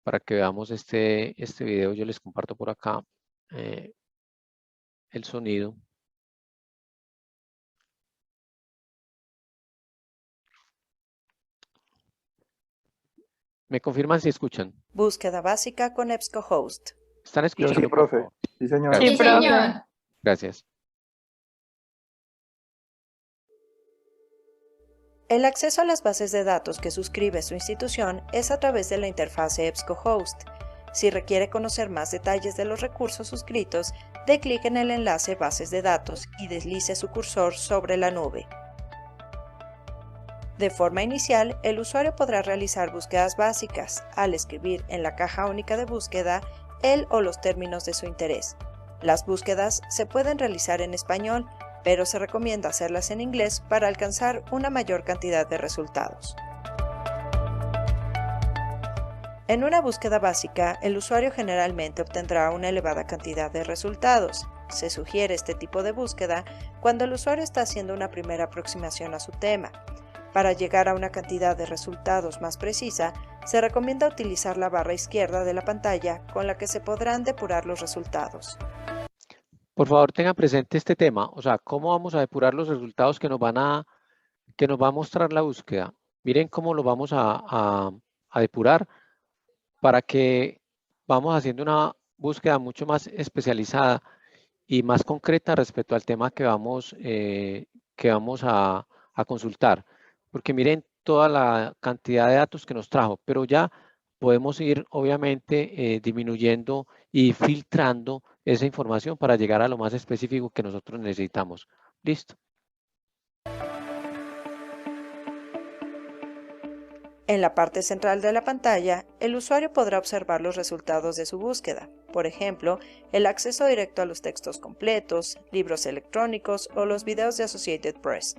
para que veamos este video, yo les comparto por acá el sonido. ¿Me confirman si escuchan? Búsqueda básica con EBSCOhost. ¿Están Yo escuchando? sí, profe. Sí, señor. Sí, Sí, profe. señor. Gracias. El acceso a las bases de datos que suscribe su institución es a través de la interfase EBSCOhost. Si requiere conocer más detalles de los recursos suscritos, dé clic en el enlace Bases de datos y deslice su cursor sobre la nube. De forma inicial, el usuario podrá realizar búsquedas básicas al escribir en la caja única de búsqueda el o los términos de su interés. Las búsquedas se pueden realizar en español, pero se recomienda hacerlas en inglés para alcanzar una mayor cantidad de resultados. En una búsqueda básica, el usuario generalmente obtendrá una elevada cantidad de resultados. Se sugiere este tipo de búsqueda cuando el usuario está haciendo una primera aproximación a su tema. Para llegar a una cantidad de resultados más precisa, se recomienda utilizar la barra izquierda de la pantalla con la que se podrán depurar los resultados. Por favor, tengan presente este tema, o sea, cómo vamos a depurar los resultados que nos va a mostrar la búsqueda. Miren cómo lo vamos a depurar para que vamos haciendo una búsqueda mucho más especializada y más concreta respecto al tema que vamos a consultar. Porque miren toda la cantidad de datos que nos trajo, pero ya podemos ir obviamente disminuyendo y filtrando esa información para llegar a lo más específico que nosotros necesitamos. ¿Listo? En la parte central de la pantalla, el usuario podrá observar los resultados de su búsqueda, por ejemplo, el acceso directo a los textos completos, libros electrónicos o los videos de Associated Press.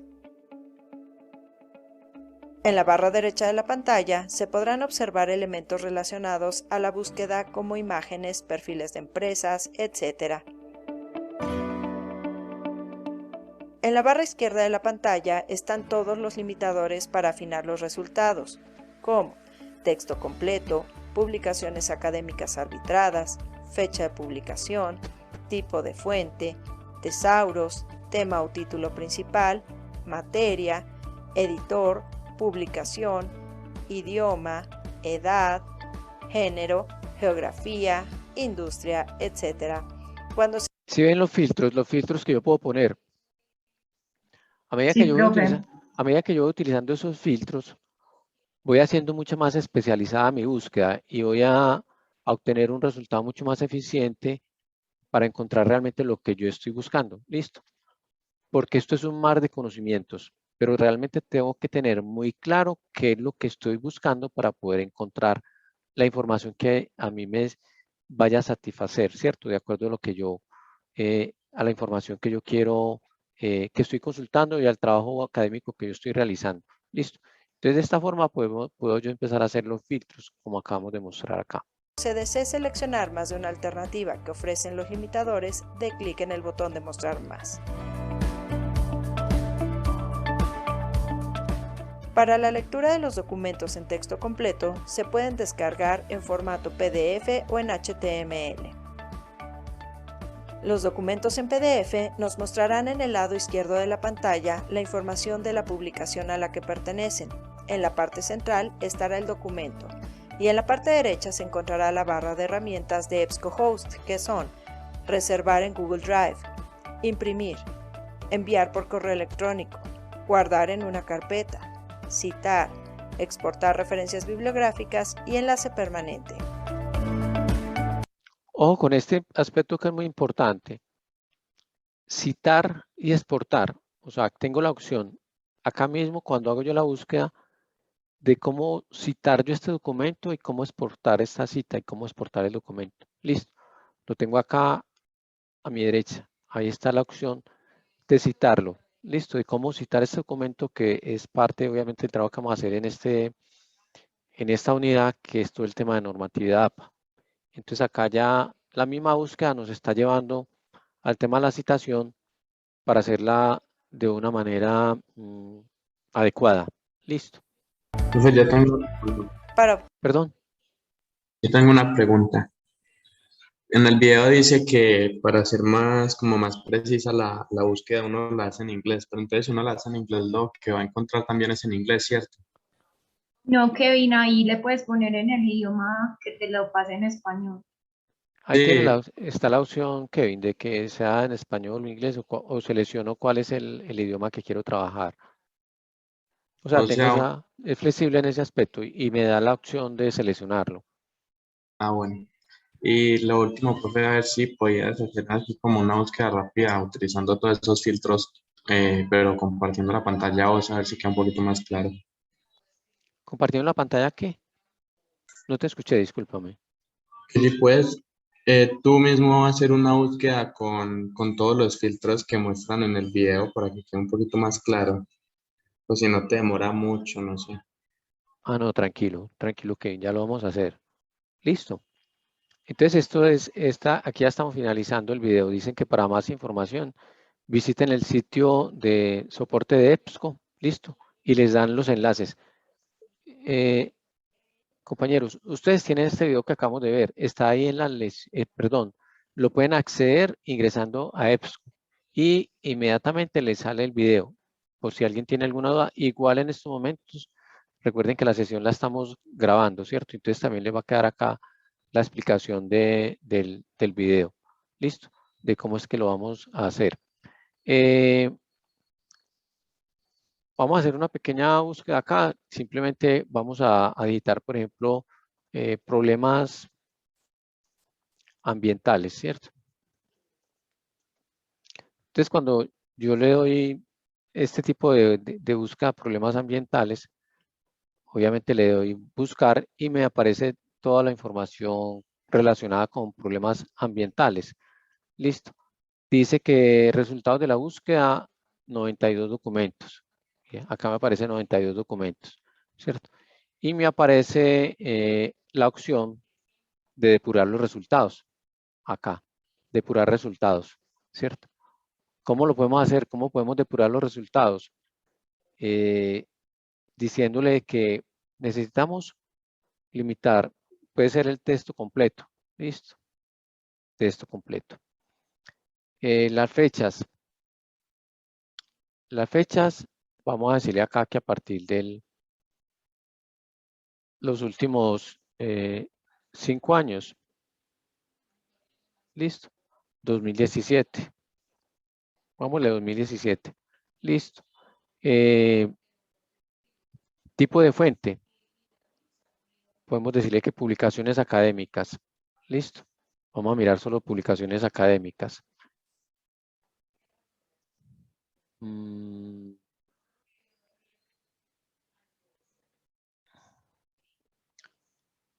En la barra derecha de la pantalla se podrán observar elementos relacionados a la búsqueda como imágenes, perfiles de empresas, etc. En la barra izquierda de la pantalla están todos los limitadores para afinar los resultados, como texto completo, publicaciones académicas arbitradas, fecha de publicación, tipo de fuente, tesauros, tema o título principal, materia, editor, publicación, idioma, edad, género, geografía, industria, etc. Si ven los filtros que yo puedo poner, a medida Sí, que yo voy profe. utilizando esos filtros, voy haciendo mucho más especializada mi búsqueda y voy a obtener un resultado mucho más eficiente para encontrar realmente lo que yo estoy buscando. ¿Listo? Porque esto es un mar de conocimientos, pero realmente tengo que tener muy claro qué es lo que estoy buscando para poder encontrar la información que a mí me vaya a satisfacer, ¿cierto? De acuerdo a lo que yo, a la información que yo quiero, que estoy consultando y al trabajo académico que yo estoy realizando. ¿Listo? Entonces, de esta forma puedo yo empezar a hacer los filtros, como acabamos de mostrar acá. Se desee seleccionar más de una alternativa que ofrecen los limitadores, dé clic en el botón de mostrar más. Para la lectura de los documentos en texto completo, se pueden descargar en formato PDF o en HTML. Los documentos en PDF nos mostrarán en el lado izquierdo de la pantalla la información de la publicación a la que pertenecen. En la parte central estará el documento. y en la parte derecha se encontrará la barra de herramientas de EBSCOhost, que son reservar en Google Drive, imprimir, enviar por correo electrónico, guardar en una carpeta, citar, exportar referencias bibliográficas y enlace permanente. Ojo con este aspecto que es muy importante. Citar y exportar. O sea, tengo la opción acá mismo cuando hago yo la búsqueda de cómo citar yo este documento y cómo exportar esta cita y cómo exportar el documento. Listo. Lo tengo acá a mi derecha. Ahí está la opción de citarlo. Listo. De cómo citar este documento que es parte, obviamente, del trabajo que vamos a hacer en esta unidad, que es todo el tema de normatividad APA. Entonces acá ya la misma búsqueda nos está llevando al tema de la citación para hacerla de una manera adecuada. Listo. Profe, Perdón. yo tengo una pregunta. En el video dice que para hacer más precisa la búsqueda uno la hace en inglés, pero entonces si uno la hace en inglés lo que va a encontrar también es en inglés, ¿cierto? No, Kevin, ahí le puedes poner en el idioma que te lo pase en español. Ahí tiene Sí. está la opción, Kevin, de que sea en español o inglés o selecciono cuál es el idioma que quiero trabajar. O sea, O sea, es flexible en ese aspecto y me da la opción de seleccionarlo. bueno. Y lo último, profe, a ver si podías hacer así como una búsqueda rápida utilizando todos esos filtros, pero compartiendo la pantalla, vamos a ver si queda un poquito más claro. ¿Compartiendo la pantalla qué? No te escuché, discúlpame. Que si puedes tú mismo hacer una búsqueda con todos los filtros que muestran en el video para que quede un poquito más claro. Pues si no te demora mucho, no sé. Ah, no, tranquilo, Kevin, ya lo vamos a hacer. Listo. Entonces aquí ya estamos finalizando el video. Dicen que para más información visiten el sitio de soporte de EBSCO, listo, y les dan los enlaces. Compañeros, ustedes tienen este video que acabamos de ver, está ahí en perdón, lo pueden acceder ingresando a EBSCO y inmediatamente les sale el video. Por si alguien tiene alguna duda, igual en estos momentos, recuerden que la sesión la estamos grabando, ¿cierto? Entonces también les va a quedar acá la explicación del video. ¿Listo? De cómo es que lo vamos a hacer. Vamos a hacer una pequeña búsqueda acá. Simplemente vamos a digitar, por ejemplo, problemas ambientales, ¿cierto? Entonces, cuando yo le doy este tipo de búsqueda de problemas ambientales, obviamente le doy buscar y me aparece toda la información relacionada con problemas ambientales. Listo. Dice que resultados de la búsqueda, 92 documentos. Acá me aparecen 92 documentos, ¿cierto? Y me aparece la opción de depurar los resultados. Acá, depurar resultados, ¿cierto? ¿Cómo lo podemos hacer? ¿Cómo podemos depurar los resultados? Diciéndole que necesitamos limitar, puede ser el texto completo, ¿listo? Texto completo. Las fechas, vamos a decirle acá que a partir de los últimos 5 años, listo, 2017, vámonos 2017, listo. Tipo de fuente, podemos decirle que publicaciones académicas, listo. Vamos a mirar solo publicaciones académicas.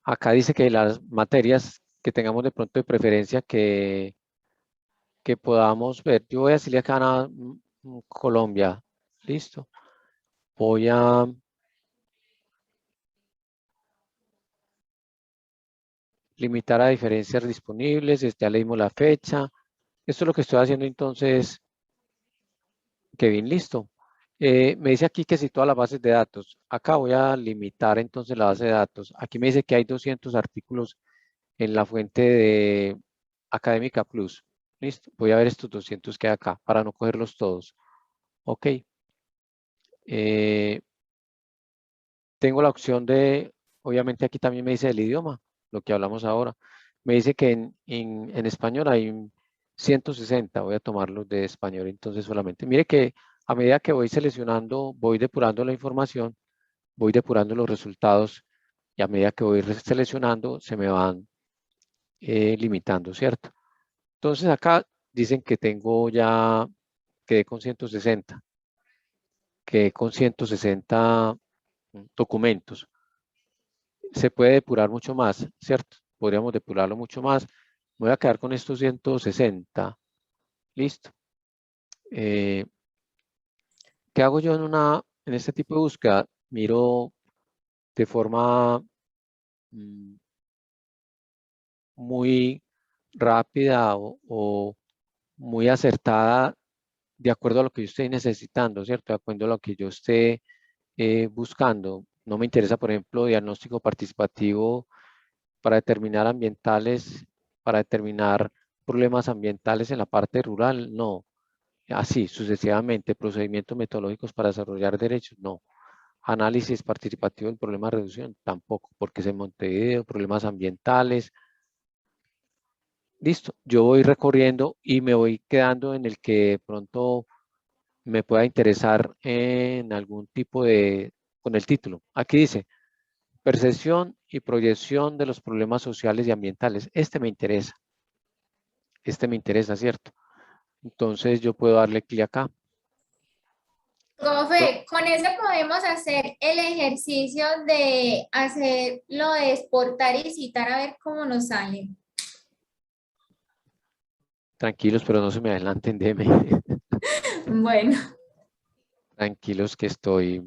Acá dice que las materias que tengamos de pronto de preferencia que podamos ver. Yo voy a decirle acá a Colombia. Listo. Voy a limitar a diferencias disponibles. Ya leímos la fecha. Esto es lo que estoy haciendo entonces, Kevin. Listo. Me dice aquí que si todas las bases de datos. Acá voy a limitar entonces la base de datos. Aquí me dice que hay 200 artículos en la fuente de Académica Plus. Listo. Voy a ver estos 200 que hay acá para no cogerlos todos. Ok. Tengo la opción de obviamente aquí también me dice el idioma, lo que hablamos ahora. Me dice que en español hay 160, voy a tomarlo de español entonces solamente. Mire que a medida que voy seleccionando, voy depurando la información, voy depurando los resultados y a medida que voy seleccionando se me van limitando, ¿cierto? Entonces acá dicen que tengo ya, quedé con 160, quedé con 160 documentos. Se puede depurar mucho más, ¿cierto? Podríamos depurarlo mucho más. Me voy a quedar con estos 160. Listo. ¿Qué hago yo en este tipo de búsqueda? Miro de forma muy rápida o muy acertada de acuerdo a lo que yo esté necesitando, ¿cierto? De acuerdo a lo que yo esté buscando. No me interesa, por ejemplo, diagnóstico participativo para determinar ambientales, para determinar problemas ambientales en la parte rural, no. Así, sucesivamente, procedimientos metodológicos para desarrollar derechos, no. Análisis participativo del problema de reducción, tampoco, porque es en Montevideo, problemas ambientales. Listo, yo voy recorriendo y me voy quedando en el que de pronto me pueda interesar en algún tipo de, con el título. Aquí dice, percepción y proyección de los problemas sociales y ambientales. Este me interesa, ¿cierto? Entonces yo puedo darle clic acá. Profe, con eso podemos hacer el ejercicio de hacer lo de exportar y citar a ver cómo nos sale. Tranquilos, pero no se me adelanten, déjeme. Bueno. Tranquilos que estoy.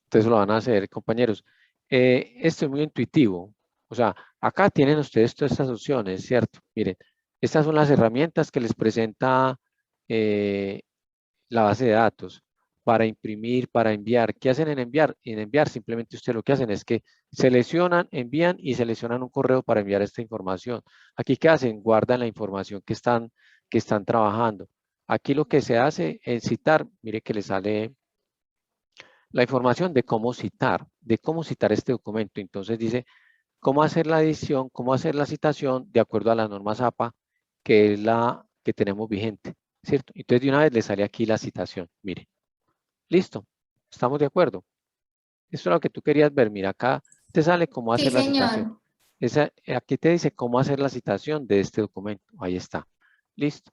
Ustedes lo van a hacer, compañeros. Esto es muy intuitivo. O sea, acá tienen ustedes todas estas opciones, ¿cierto? Miren, estas son las herramientas que les presenta la base de datos para imprimir, para enviar. ¿Qué hacen en enviar? En enviar simplemente ustedes lo que hacen es que seleccionan, envían y seleccionan un correo para enviar esta información. Aquí, ¿qué hacen? Guardan la información que están trabajando. Aquí lo que se hace es citar, mire que le sale la información de cómo citar este documento. Entonces dice, cómo hacer la edición, cómo hacer la citación de acuerdo a las normas APA, que es la que tenemos vigente, ¿cierto? Entonces de una vez le sale aquí la citación, mire. Listo, ¿estamos de acuerdo? Esto es lo que tú querías ver, mira, acá te sale cómo hacer la citación. Aquí te dice cómo hacer la citación de este documento, ahí está. Listo.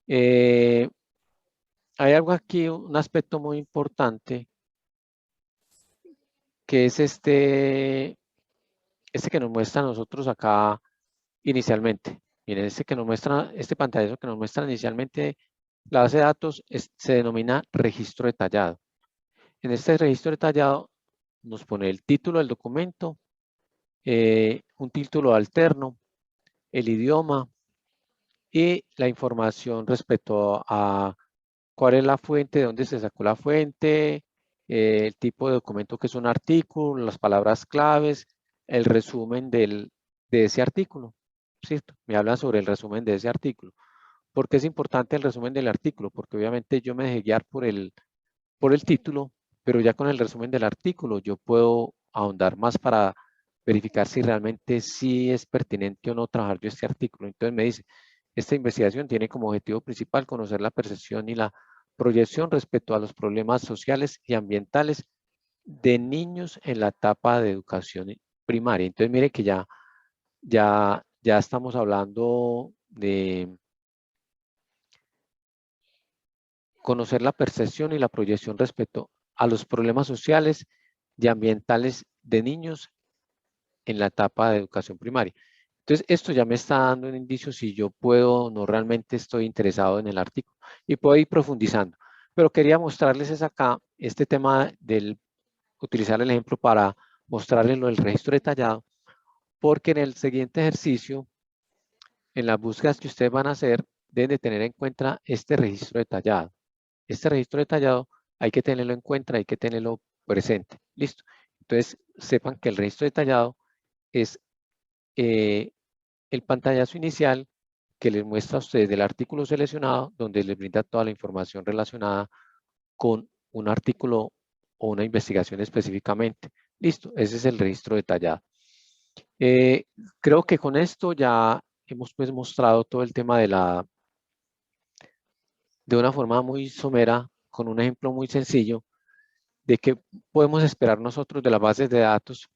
Hay algo aquí, un aspecto muy importante, que es este que nos muestra a nosotros acá inicialmente. Miren, este pantallazo que nos muestra inicialmente la base de datos se denomina registro detallado. En este registro detallado nos pone el título del documento, un título alterno, el idioma y la información respecto a cuál es la fuente, de dónde se sacó la fuente, el tipo de documento que es un artículo, las palabras claves, el resumen de ese artículo, ¿cierto? Me hablan sobre el resumen de ese artículo. ¿Por qué es importante el resumen del artículo? Porque obviamente yo me dejé guiar por el título, pero ya con el resumen del artículo yo puedo ahondar más para verificar si realmente sí es pertinente o no trabajar yo este artículo. Entonces me dice, esta investigación tiene como objetivo principal conocer la percepción y la proyección respecto a los problemas sociales y ambientales de niños en la etapa de educación primaria. Entonces mire que ya estamos hablando de conocer la percepción y la proyección respecto a los problemas sociales y ambientales de niños en la etapa de educación primaria. Entonces, esto ya me está dando un indicio si yo puedo o no realmente estoy interesado en el artículo y puedo ir profundizando. Pero quería mostrarles acá este tema del utilizar el ejemplo para mostrarles lo del registro detallado, porque en el siguiente ejercicio, en las búsquedas que ustedes van a hacer, deben de tener en cuenta este registro detallado. Este registro detallado hay que tenerlo en cuenta, hay que tenerlo presente. Listo. Entonces, sepan que el registro detallado es el pantallazo inicial que les muestra a ustedes del artículo seleccionado, donde les brinda toda la información relacionada con un artículo o una investigación específicamente. Listo, ese es el registro detallado. Creo que con esto ya hemos pues mostrado todo el tema de una forma muy somera, con un ejemplo muy sencillo, de qué podemos esperar nosotros de las bases de datos.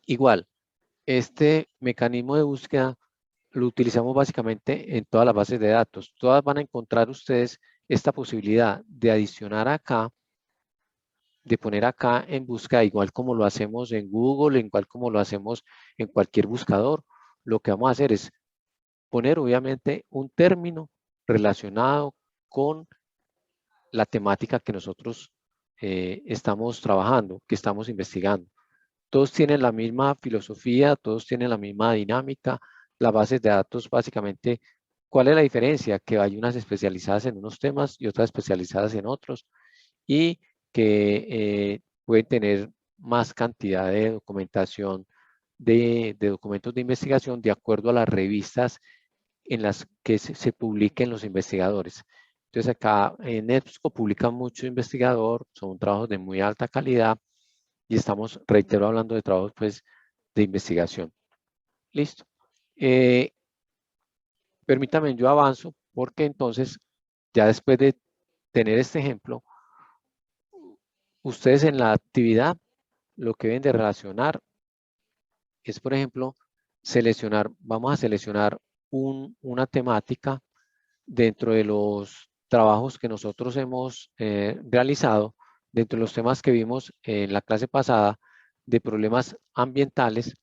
Igual, este mecanismo de búsqueda lo utilizamos básicamente en todas las bases de datos. Todas van a encontrar ustedes esta posibilidad de adicionar acá, de poner acá en búsqueda, igual como lo hacemos en Google, igual como lo hacemos en cualquier buscador. Lo que vamos a hacer es poner obviamente un término relacionado con la temática que nosotros estamos trabajando, que estamos investigando. Todos tienen la misma filosofía, todos tienen la misma dinámica. Las bases de datos básicamente, ¿cuál es la diferencia? Que hay unas especializadas en unos temas y otras especializadas en otros, y que pueden tener más cantidad de documentación, de documentos de investigación de acuerdo a las revistas en las que se publiquen los investigadores. Entonces acá en EBSCO publican mucho investigador, son trabajos de muy alta calidad y estamos, reitero, hablando de trabajos pues de investigación. Listo. Permítame, yo avanzo porque entonces ya después de tener este ejemplo, ustedes en la actividad lo que deben de relacionar es, por ejemplo, seleccionar, vamos a seleccionar una temática dentro de los trabajos que nosotros hemos realizado, dentro de los temas que vimos en la clase pasada de problemas ambientales.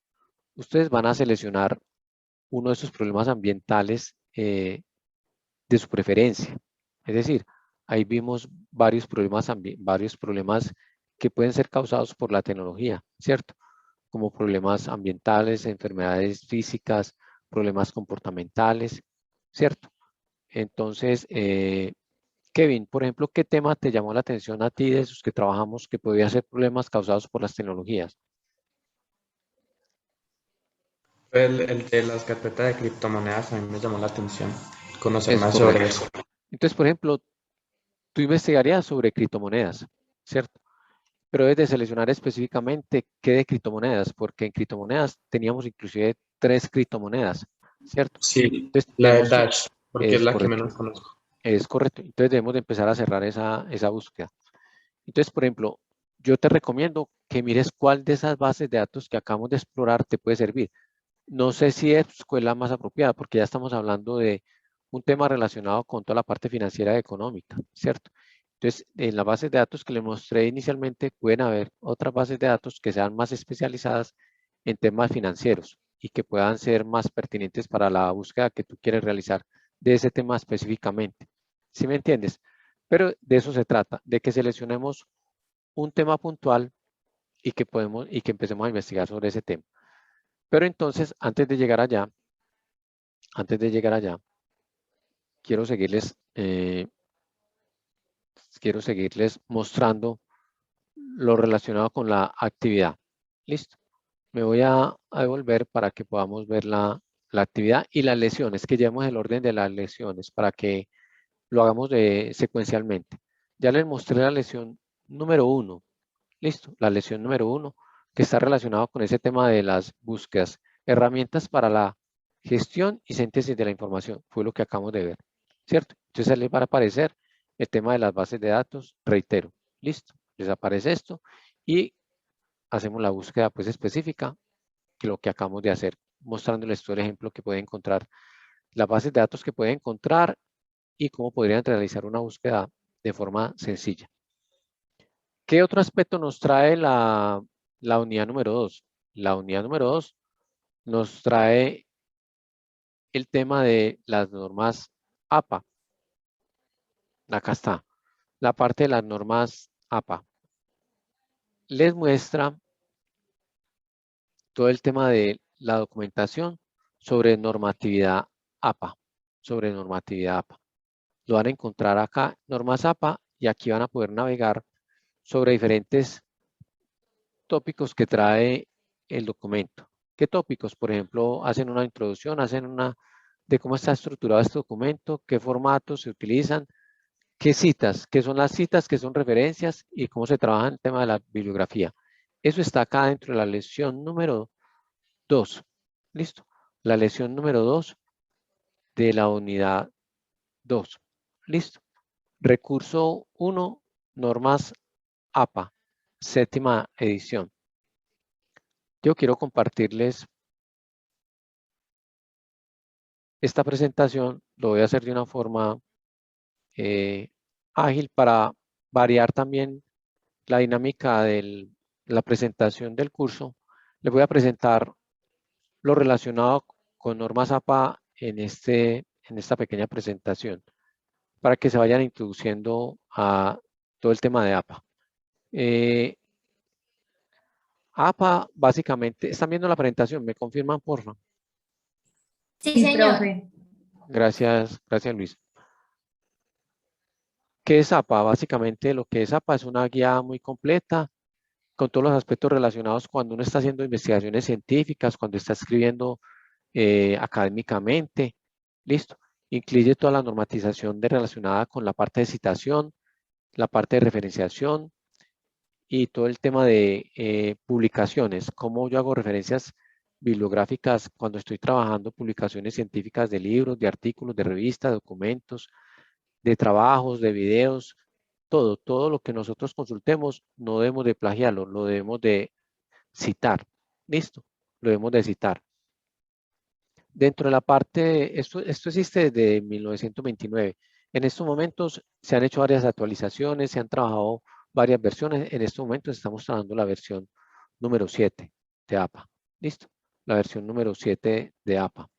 Ustedes van a seleccionar uno de esos problemas ambientales de su preferencia. Es decir, ahí vimos varios problemas que pueden ser causados por la tecnología, ¿cierto? Como problemas ambientales, enfermedades físicas, problemas comportamentales, ¿cierto? Entonces, Kevin, por ejemplo, ¿qué tema te llamó la atención a ti de esos que trabajamos que podría ser problemas causados por las tecnologías? El de las carpetas de criptomonedas a mí me llamó la atención, conocer Es más correcto. sobre eso. Entonces, por ejemplo, tú investigarías sobre criptomonedas, ¿cierto? Pero debes de seleccionar específicamente qué de criptomonedas, porque en criptomonedas teníamos inclusive 3 criptomonedas, ¿cierto? Sí, Entonces, la de debemos, Dash, porque es la que correcto, menos conozco. es correcto. Entonces debemos de empezar a cerrar esa búsqueda. Entonces, por ejemplo, yo te recomiendo que mires cuál de esas bases de datos que acabamos de explorar te puede servir. No sé si EBSCO es la más apropiada, porque ya estamos hablando de un tema relacionado con toda la parte financiera y económica, ¿cierto? Entonces, en las bases de datos que les mostré inicialmente, pueden haber otras bases de datos que sean más especializadas en temas financieros y que puedan ser más pertinentes para la búsqueda que tú quieres realizar de ese tema específicamente. ¿Sí me entiendes? Pero de eso se trata, de que seleccionemos un tema puntual y que empecemos a investigar sobre ese tema. Pero entonces, antes de llegar allá, quiero seguirles mostrando lo relacionado con la actividad. Listo. Me voy a devolver para que podamos ver la actividad y las lesiones, que llevemos el orden de las lesiones para que lo hagamos secuencialmente. Ya les mostré la lesión número 1. Listo. La lesión número 1, que está relacionado con ese tema de las búsquedas. Herramientas para la gestión y síntesis de la información. Fue lo que acabamos de ver. ¿Cierto? Entonces les va a aparecer el tema de las bases de datos. Reitero. Listo. Les aparece esto y hacemos la búsqueda pues específica que lo que acabamos de hacer, mostrándoles todo el ejemplo que pueden encontrar, las bases de datos que pueden encontrar y cómo podrían realizar una búsqueda de forma sencilla. ¿Qué otro aspecto nos trae la unidad número 2? La unidad número 2 nos trae el tema de las normas APA. Acá está, la parte de las normas APA. Les muestra todo el tema de la documentación sobre normatividad APA. Lo van a encontrar acá, normas APA, y aquí van a poder navegar sobre diferentes tópicos que trae el documento. ¿Qué tópicos? Por ejemplo, hacen una introducción, hacen una de cómo está estructurado este documento, qué formatos se utilizan, qué citas, qué son las citas, qué son referencias y cómo se trabaja el tema de la bibliografía. Eso está acá dentro de la lección número 2. ¿Listo? La lección número 2 de la unidad 2. ¿Listo? Recurso 1, normas APA, séptima edición. Yo quiero compartirles esta presentación. Lo voy a hacer de una forma ágil para variar también la dinámica de la presentación del curso. Les voy a presentar lo relacionado con normas APA en esta pequeña presentación, para que se vayan introduciendo a todo el tema de APA. APA, básicamente, ¿están viendo la presentación? ¿Me confirman, por favor? Sí, señor. profe. Gracias, Luis. ¿Qué es APA? Básicamente lo que es APA es una guía muy completa con todos los aspectos relacionados cuando uno está haciendo investigaciones científicas, cuando está escribiendo académicamente. Listo. Incluye toda la normatización relacionada con la parte de citación, la parte de referenciación y todo el tema de publicaciones. Cómo yo hago referencias bibliográficas cuando estoy trabajando publicaciones científicas de libros, de artículos, de revistas, de documentos, de trabajos, de videos, todo lo que nosotros consultemos no debemos de plagiarlo, lo debemos de citar. ¿Listo? Lo debemos de citar. Dentro de la parte, esto existe desde 1929. En estos momentos se han hecho varias actualizaciones, se han trabajado varias versiones. En estos momentos estamos trabajando la versión número 7 de APA. ¿Listo? La versión número 7 de APA.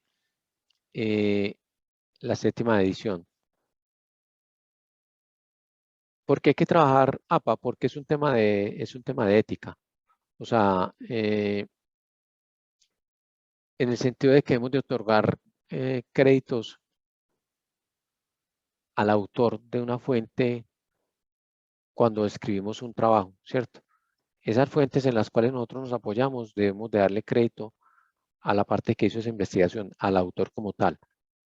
La séptima edición. ¿Por qué hay que trabajar APA? Porque es un tema de ética. O sea, en el sentido de que hemos de otorgar créditos al autor de una fuente cuando escribimos un trabajo, ¿cierto? Esas fuentes en las cuales nosotros nos apoyamos debemos de darle crédito a la parte que hizo esa investigación, al autor como tal.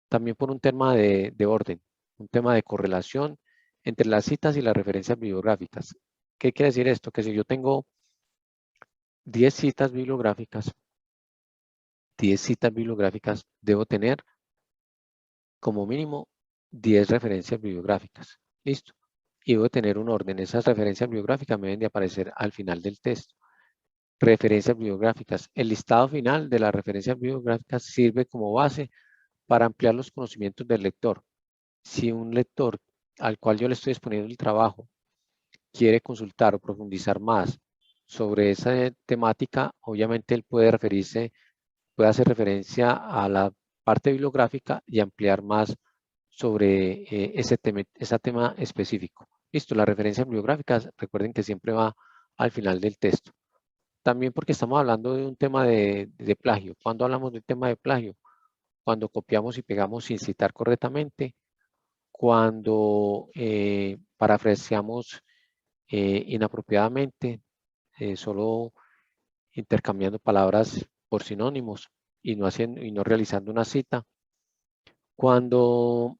También por un tema de orden, un tema de correlación entre las citas y las referencias bibliográficas. ¿Qué quiere decir esto? Que si yo tengo 10 citas bibliográficas, debo tener como mínimo 10 referencias bibliográficas. ¿Listo? Y debo tener un orden. Esas referencias bibliográficas me deben de aparecer al final del texto. Referencias bibliográficas. El listado final de las referencias bibliográficas sirve como base para ampliar los conocimientos del lector. Si un lector al cual yo le estoy exponiendo el trabajo quiere consultar o profundizar más sobre esa temática, obviamente él puede hacer referencia a la parte bibliográfica y ampliar más sobre ese tema específico. Listo, las referencias bibliográficas, recuerden que siempre va al final del texto. También porque estamos hablando de un tema de plagio. ¿Cuándo hablamos del tema de plagio? Cuando copiamos y pegamos sin citar correctamente, cuando parafraseamos inapropiadamente, solo intercambiando palabras por sinónimos y no realizando una cita. Cuando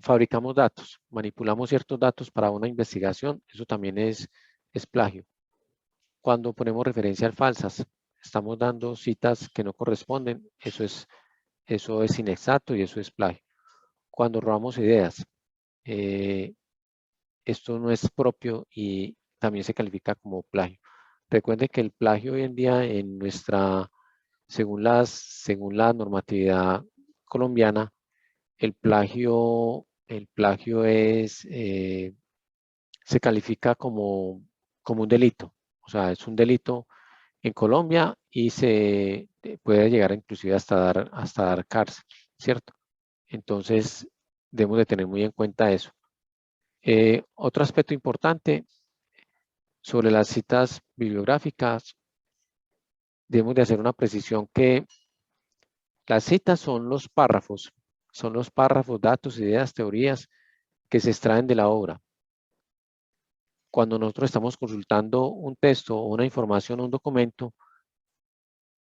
fabricamos datos, manipulamos ciertos datos para una investigación, eso también es plagio. Cuando ponemos referencias falsas, estamos dando citas que no corresponden, eso es inexacto y eso es plagio. Cuando robamos ideas, esto no es propio y también se califica como plagio. Recuerden que el plagio hoy en día según la normatividad colombiana, el plagio se califica como un delito. O sea, es un delito en Colombia y se puede llegar inclusive hasta dar cárcel, ¿cierto? Entonces, debemos de tener muy en cuenta eso. Otro aspecto importante sobre las citas bibliográficas, debemos de hacer una precisión que las citas son los párrafos, datos, ideas, teorías que se extraen de la obra. Cuando nosotros estamos consultando un texto o una información o un documento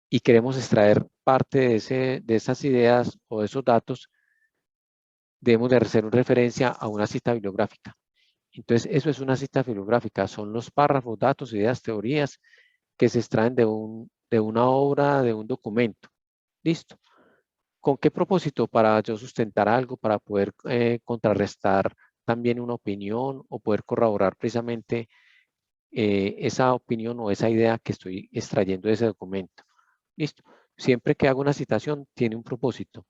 y queremos extraer parte de esas ideas o de esos datos, debemos de hacer referencia a una cita bibliográfica. Entonces, eso es una cita bibliográfica. Son los párrafos, datos, ideas, teorías que se extraen de una obra, de un documento. Listo. ¿Con qué propósito? Para yo sustentar algo, para poder contrarrestar también una opinión o poder corroborar precisamente esa opinión o esa idea que estoy extrayendo de ese documento. Listo. Siempre que hago una citación tiene un propósito,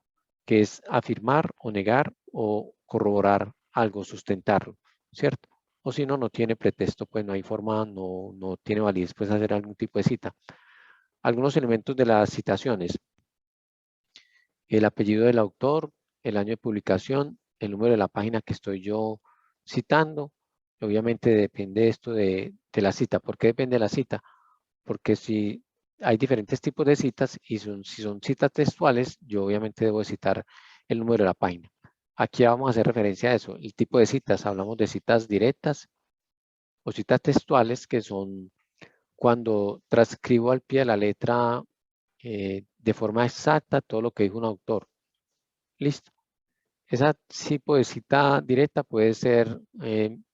que es afirmar o negar o corroborar algo, sustentarlo, ¿cierto? O si no, no tiene pretexto, pues no hay forma, no tiene validez, pues hacer algún tipo de cita. Algunos elementos de las citaciones: el apellido del autor, el año de publicación, el número de la página que estoy yo citando. Obviamente depende esto de la cita. ¿Por qué depende de la cita? Porque si hay diferentes tipos de citas y si son citas textuales, yo obviamente debo citar el número de la página. Aquí vamos a hacer referencia a eso. El tipo de citas, hablamos de citas directas o citas textuales, que son cuando transcribo al pie de la letra de forma exacta todo lo que dijo un autor. Listo. Esa tipo de cita directa puede ser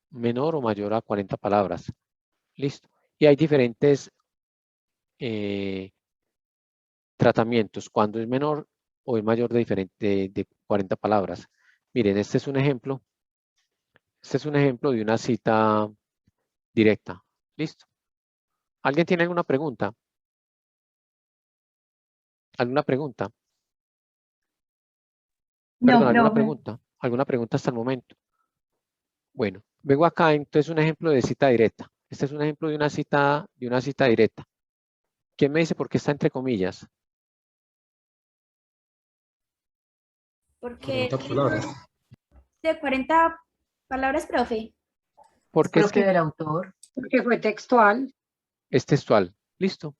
menor o mayor a 40 palabras. Listo. Y hay diferentes tratamientos, cuando es menor o es mayor de 40 palabras. Miren, este es un ejemplo. Este es un ejemplo de una cita directa. ¿Listo? ¿Alguien tiene alguna pregunta? ¿Alguna pregunta? Perdón, ¿alguna pregunta? ¿Alguna pregunta hasta el momento? Bueno, vengo acá, entonces un ejemplo de cita directa. Este es un ejemplo de una cita directa. ¿Quién me dice por qué está entre comillas? Porque 40 palabras. de 40 palabras, profe. Porque es que del autor. Porque fue textual. es textual. Listo.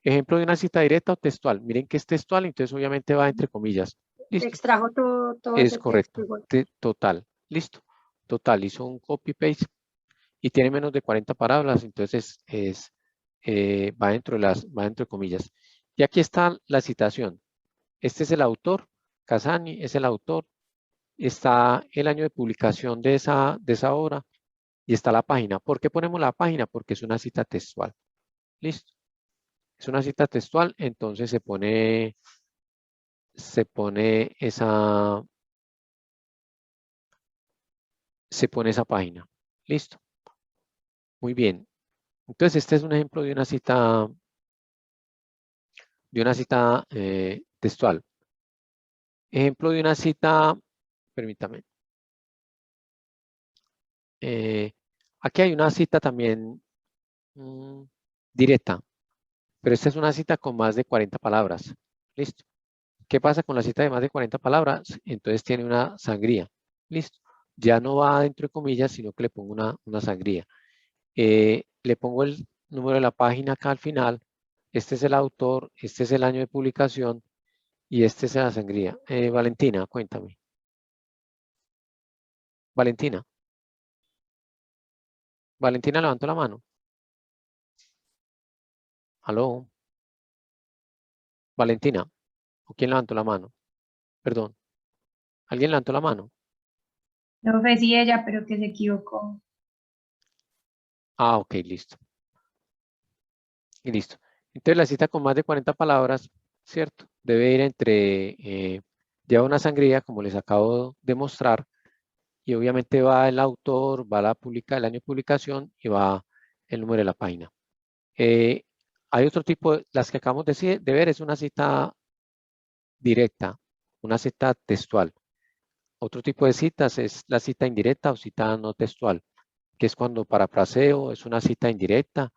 Ejemplo de una cita directa o textual. Miren que es textual, entonces obviamente va entre comillas. ¿Listo? Extrajo todo Es ese correcto. texto igual. Total. Listo. Total. Hizo un copy-paste y tiene menos de 40 palabras, entonces va dentro de comillas. Y aquí está la citación. Este es el autor, Casani es el autor, está el año de publicación de esa obra y está la página. ¿Por qué ponemos la página? Porque es una cita textual. ¿Listo? Es una cita textual, entonces se pone esa página. ¿Listo? Muy bien. Entonces este es un ejemplo de una cita textual. Ejemplo de una cita, permítame. Aquí hay una cita también directa, pero esta es una cita con más de 40 palabras. ¿Listo? ¿Qué pasa con la cita de más de 40 palabras? Entonces tiene una sangría. ¿Listo? Ya no va dentro de comillas, sino que le pongo una sangría. Le pongo el número de la página acá al final. Este es el autor, este es el año de publicación y este es la sangría. Valentina, cuéntame. Valentina. Valentina levantó la mano. ¿Aló? Valentina. ¿O quién levantó la mano? Perdón. ¿Alguien levantó la mano? No fue sí ella, pero que se equivocó. Ah, ok, listo. Y listo. Entonces la cita con más de 40 palabras, ¿cierto? Debe ir entre, lleva una sangría, como les acabo de mostrar, y obviamente va el autor, va el año de publicación y va el número de la página. Hay otro tipo, las que acabamos de ver es una cita directa, una cita textual. Otro tipo de citas es la cita indirecta o cita no textual, que es cuando parafraseo, es una cita indirecta,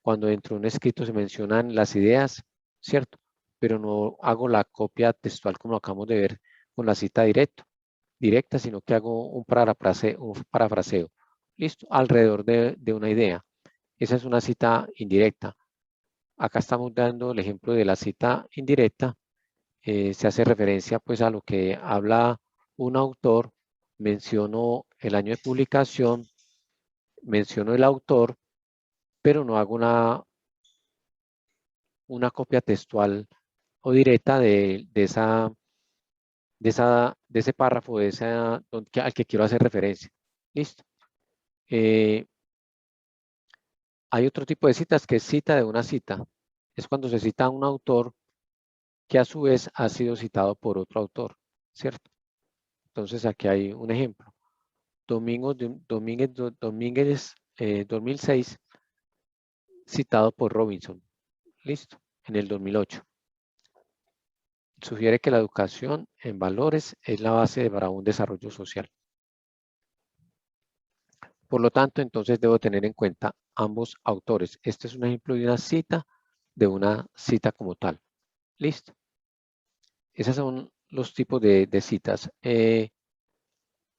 cuando dentro de un escrito se mencionan las ideas, ¿cierto? Pero no hago la copia textual como lo acabamos de ver con la cita directa, sino que hago un parafraseo. ¿Listo? Alrededor de una idea. Esa es una cita indirecta. Acá estamos dando el ejemplo de la cita indirecta. Se hace referencia pues a lo que habla un autor, menciono el año de publicación, menciono el autor, pero no hago una copia textual o directa de ese párrafo, al que quiero hacer referencia. ¿Listo? Hay otro tipo de citas que es cita de una cita. Es cuando se cita a un autor que a su vez ha sido citado por otro autor, ¿cierto? Entonces aquí hay un ejemplo. Domínguez 2006, citado por Robinson. Listo, en el 2008. Sugiere que la educación en valores es la base para un desarrollo social. Por lo tanto, entonces debo tener en cuenta ambos autores. Este es un ejemplo de una cita como tal. Listo. Esos son los tipos de citas.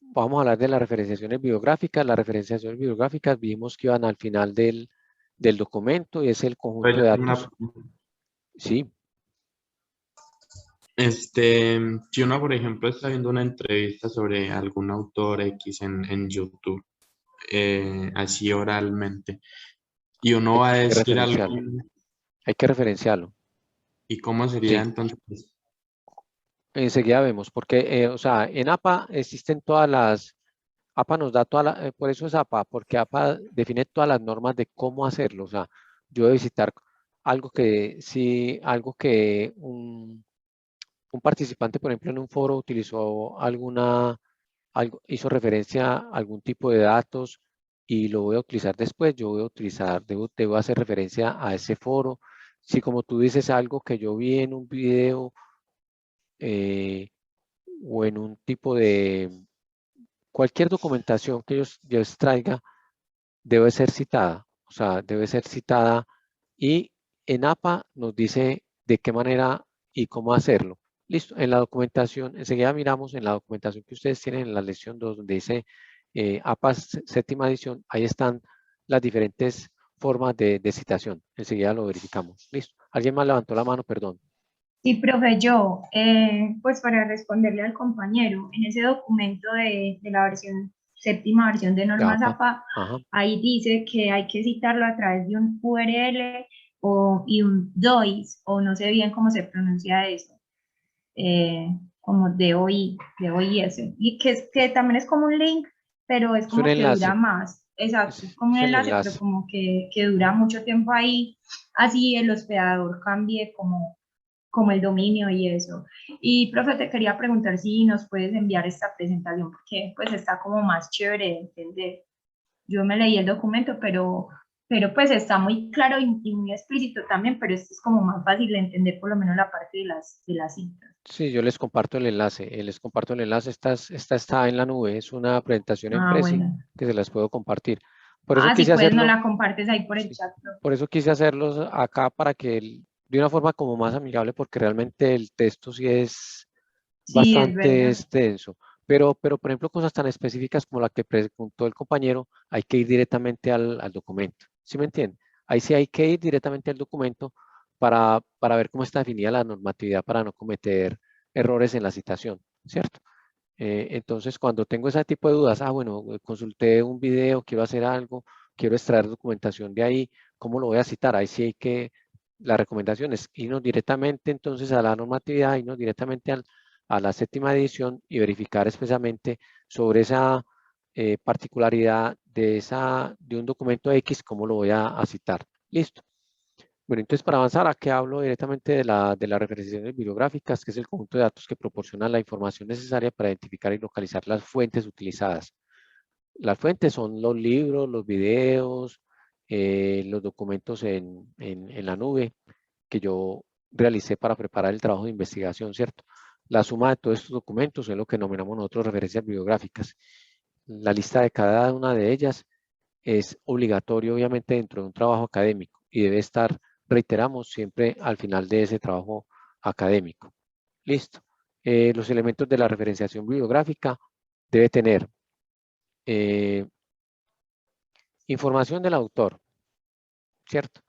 Vamos a hablar de las referenciaciones bibliográficas. Las referenciaciones bibliográficas vimos que iban al final del documento y es el conjunto de datos. Sí. Si uno, por ejemplo, está viendo una entrevista sobre algún autor X en YouTube, así oralmente, y uno va a decir algo. Hay que referenciarlo. ¿Y cómo sería Sí. entonces? Enseguida vemos, porque, o sea, en APA existen todas las, APA nos da todas las, por eso es APA, porque APA define todas las normas de cómo hacerlo. O sea, yo debo visitar algo que, si, algo que un participante, por ejemplo, en un foro utilizó hizo referencia a algún tipo de datos y lo voy a utilizar después, yo voy a utilizar, debo hacer referencia a ese foro. Si como tú dices algo que yo vi en un video o en un tipo de cualquier documentación que yo extraiga, debe ser citada. O sea, debe ser citada y en APA nos dice de qué manera y cómo hacerlo. Listo, en la documentación, enseguida miramos en la documentación que ustedes tienen en la lección 2, donde dice APA séptima edición, ahí están las diferentes formas de citación. Enseguida lo verificamos. Listo. ¿Alguien más levantó la mano? Perdón. Sí, profe, yo, pues para responderle al compañero, en ese documento de la séptima versión de normas APA, ahí dice que hay que citarlo a través de un URL y un DOIS, o no sé bien cómo se pronuncia eso, como DOI, y que también es como un link, pero es como que dura más. Exacto, es como un enlace, pero como que dura mucho tiempo ahí, así el hospedador cambie como el dominio y eso. Y profe, te quería preguntar si nos puedes enviar esta presentación, porque pues está como más chévere de entender. Yo me leí el documento, pero pues está muy claro y muy explícito también, pero esto es como más fácil de entender, por lo menos la parte de las citas. Sí, yo les comparto el enlace. Esta está en la nube, es una presentación en Prezi bueno. que se las puedo compartir. Por eso Si quise puedes, no hacerlo. la compartes ahí por el chat. Por eso quise hacerlos acá para que de una forma como más amigable, porque realmente el texto sí es bastante extenso. Pero, por ejemplo, cosas tan específicas como la que preguntó el compañero, hay que ir directamente al documento. ¿Sí me entienden? Ahí sí hay que ir directamente al documento para ver cómo está definida la normatividad para no cometer errores en la citación, ¿cierto? Entonces, cuando tengo ese tipo de dudas, bueno, consulté un video, quiero hacer algo, quiero extraer documentación de ahí, ¿cómo lo voy a citar? Ahí sí hay que, la recomendación es irnos directamente entonces a la normatividad, irnos directamente a la séptima edición y verificar especialmente sobre esa particularidad de un documento X, cómo lo voy a citar. Listo. Bueno, entonces para avanzar, aquí hablo directamente de las referenciaciones bibliográficas, que es el conjunto de datos que proporcionan la información necesaria para identificar y localizar las fuentes utilizadas. Las fuentes son los libros, los videos, los documentos en la nube que yo realicé para preparar el trabajo de investigación, ¿cierto? La suma de todos estos documentos es lo que denominamos nosotros referencias bibliográficas. La lista de cada una de ellas es obligatorio, obviamente, dentro de un trabajo académico y debe estar, reiteramos, siempre al final de ese trabajo académico. Listo. Los elementos de la referenciación bibliográfica debe tener información del autor, ¿cierto?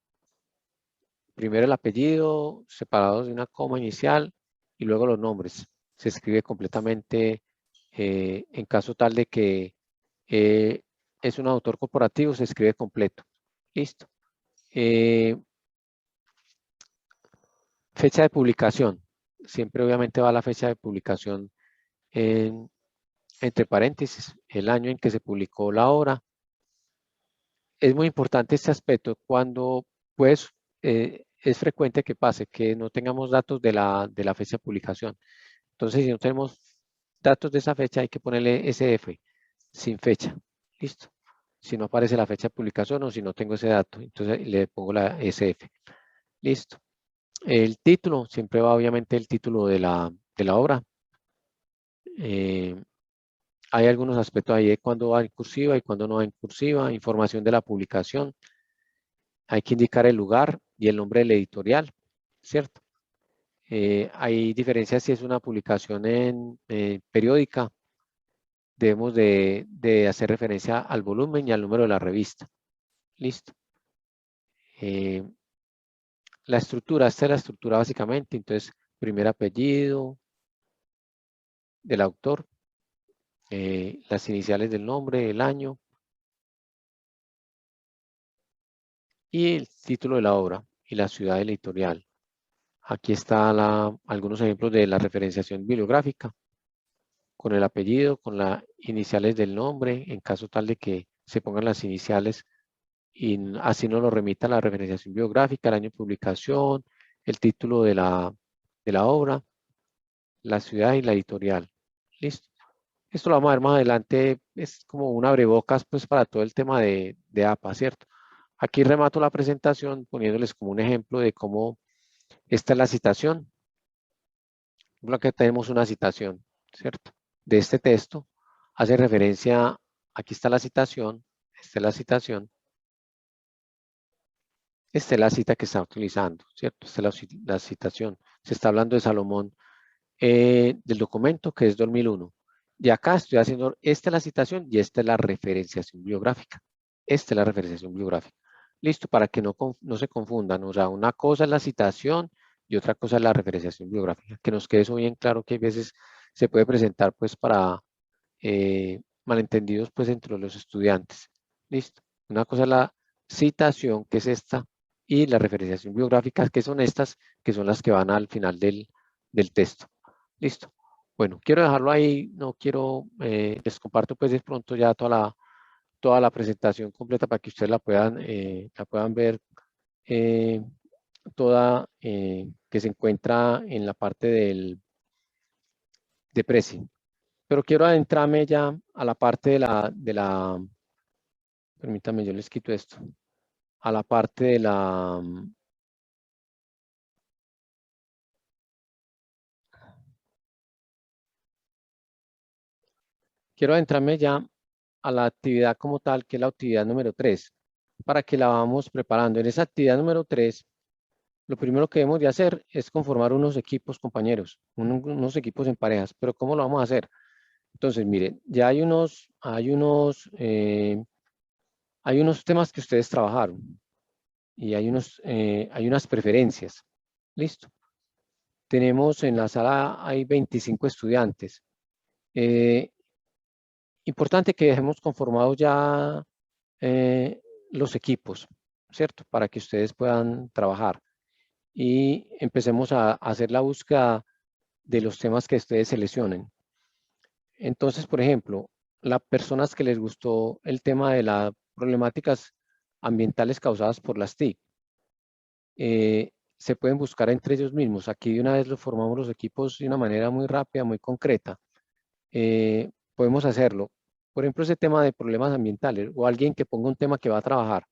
Primero el apellido, separados de una coma inicial, y luego los nombres. Se escribe completamente en caso tal de que es un autor corporativo, se escribe completo. Listo. Fecha de publicación. Siempre obviamente va la fecha de publicación entre paréntesis, el año en que se publicó la obra, es muy importante este aspecto cuando pues es frecuente que pase que no tengamos datos de la fecha de publicación. Entonces, si no tenemos datos de esa fecha, hay que ponerle SF sin fecha. Listo. Si no aparece la fecha de publicación o si no tengo ese dato, entonces le pongo la SF. Listo. El título, siempre va obviamente el título de la obra. Hay algunos aspectos ahí de cuándo va en cursiva y cuándo no va en cursiva. Información de la publicación. Hay que indicar el lugar y el nombre del editorial, ¿cierto? Hay diferencias si es una publicación en periódica. Debemos de hacer referencia al volumen y al número de la revista. Listo. La estructura, esta es la estructura básicamente. Entonces, primer apellido del autor, las iniciales del nombre, el año y el título de la obra y la ciudad editorial. Aquí están algunos ejemplos de la referenciación bibliográfica con el apellido, con las iniciales del nombre, en caso tal de que se pongan las iniciales y así nos lo remita la referenciación bibliográfica, el año de publicación, el título de la obra, la ciudad y la editorial. Listo. Esto lo vamos a ver más adelante, es como un abrebocas pues para todo el tema de APA, ¿cierto? Aquí remato la presentación poniéndoles como un ejemplo de cómo esta es la citación. Por que tenemos una citación, ¿cierto? De este texto, hace referencia, aquí está la citación, esta es la citación, esta es la cita que está utilizando, ¿cierto? Esta es la citación. Se está hablando de Salomón del documento que es 2001. Y acá estoy haciendo, esta es la citación y esta es la referenciación bibliográfica. Esta es la referenciación bibliográfica. Listo, para que no se confundan. O sea, una cosa es la citación y otra cosa es la referenciación bibliográfica. Que nos quede eso bien claro que a veces se puede presentar pues para malentendidos pues entre los estudiantes. Listo. Una cosa es la citación, que es esta, y la referenciación bibliográfica, que son estas, que son las que van al final del texto. Listo. Bueno, quiero dejarlo ahí, no quiero, les comparto pues de pronto ya toda la presentación completa para que ustedes la puedan ver toda, que se encuentra en la parte de Prezi. Pero quiero adentrarme ya a la parte permítanme, yo les quito esto, a la parte de quiero adentrarme ya a la actividad como tal, que es la actividad número 3, para que la vamos preparando. En esa actividad número 3, lo primero que debemos de hacer es conformar unos equipos, compañeros, unos equipos en parejas. Pero ¿cómo lo vamos a hacer? Entonces, miren, ya hay unos temas que ustedes trabajaron y hay unas preferencias. Listo. Tenemos en la sala, hay 25 estudiantes. Importante que dejemos conformados ya los equipos, ¿cierto? Para que ustedes puedan trabajar. Y empecemos a hacer la búsqueda de los temas que ustedes seleccionen. Entonces, por ejemplo, las personas que les gustó el tema de las problemáticas ambientales causadas por las TIC, se pueden buscar entre ellos mismos. Aquí de una vez formamos los equipos de una manera muy rápida, muy concreta. Podemos hacerlo. Por ejemplo, ese tema de problemas ambientales o alguien que ponga un tema que va a trabajar.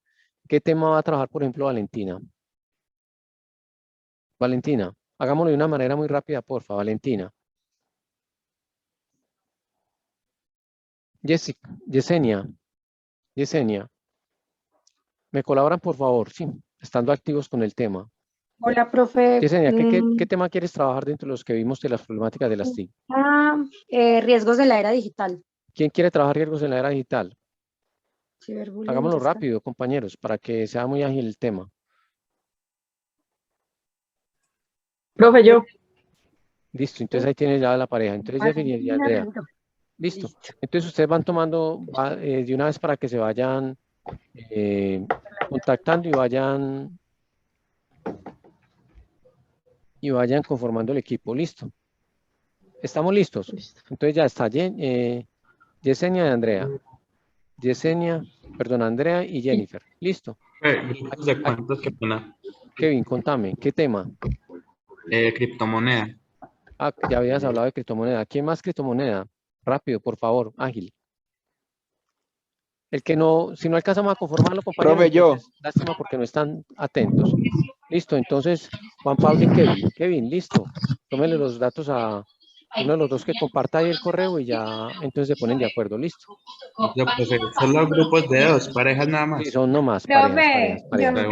¿Qué tema va a trabajar, por ejemplo, Valentina? Valentina, hagámoslo de una manera muy rápida, porfa, Valentina. Yesenia, ¿me colaboran, por favor? Sí, estando activos con el tema. Hola, profe. Yesenia, ¿qué tema quieres trabajar dentro de los que vimos de las problemáticas de las TIC? Riesgos de la era digital. ¿Quién quiere trabajar riesgos en la era digital? Ciberbullying, Hagámoslo rápido, compañeros, para que sea muy ágil el tema. Profe, yo. Listo, entonces ahí tiene ya la pareja. Entonces, Jeffrey y Andrea. Listo. Entonces ustedes van tomando de una vez para que se vayan contactando y vayan conformando el equipo. Listo. ¿Estamos listos? Entonces ya está Yesenia y Andrea. Yesenia, perdón, Andrea y Jennifer. Listo. ¿Grupos de cuántos? Qué pena. Kevin, contame, ¿qué tema? Criptomoneda. Ah, ya habías hablado de criptomoneda. ¿Quién más criptomoneda? Rápido, por favor, ágil. El que no, si no alcanzamos a conformarlo, compañeros, Profe, yo. entonces, lástima porque no están atentos. Listo, entonces, Juan Pablo y Kevin. Kevin, listo. Tómenle los datos a uno de los dos que comparta ahí el correo y ya entonces se ponen de acuerdo. Listo. Yo, profe, solo grupos de 2, parejas nada más. Sí, son nomás parejas. Claro.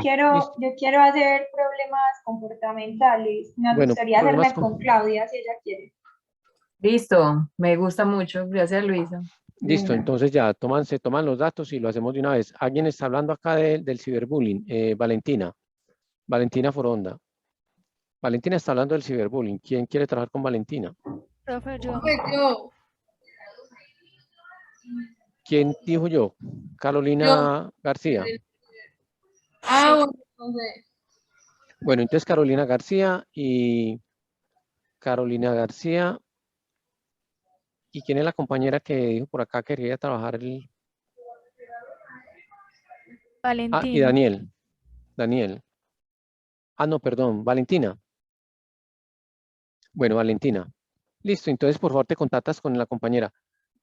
Yo quiero hacer problemas comportamentales. Me Bueno, gustaría problemas hacerme con Claudia si ella quiere. Listo, me gusta mucho. Gracias, Luisa. Listo, entonces ya se toman los datos y lo hacemos de una vez. ¿Alguien está hablando acá del ciberbullying? Valentina. Valentina Foronda. Valentina está hablando del ciberbullying. ¿Quién quiere trabajar con Valentina? Profe, yo. ¿Quién dijo yo? Carolina García. Bueno, entonces Carolina García y Carolina García. ¿Y quién es la compañera que dijo por acá que quería trabajar el... Valentina. Ah, y Daniel. Daniel. Ah, no, perdón. Valentina. Bueno, Valentina. Listo, entonces por favor te contactas con la compañera.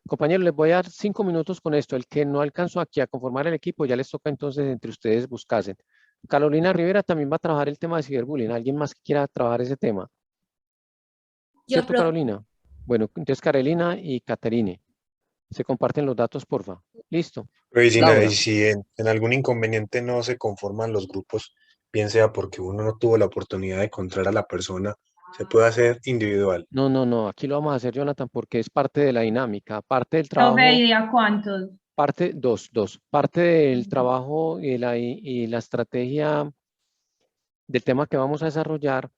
Compañero, les voy a dar 5 minutos con esto. El que no alcanzó aquí a conformar el equipo, ya les toca entonces entre ustedes buscarse. Carolina Rivera también va a trabajar el tema de ciberbullying. ¿Alguien más que quiera trabajar ese tema? ¿Cierto, profe. Carolina? Bueno, entonces Carolina y Caterine. Se comparten los datos, porfa. Listo. Pero y Laura. si en algún inconveniente no se conforman los grupos, bien sea porque uno no tuvo la oportunidad de encontrar a la persona, se puede hacer individual. No, no, no. Aquí lo vamos a hacer, Jonathan, porque es parte de la dinámica, parte del trabajo. Profe, ¿y a cuántos? Parte, dos. Parte del trabajo y la estrategia del tema que vamos a desarrollar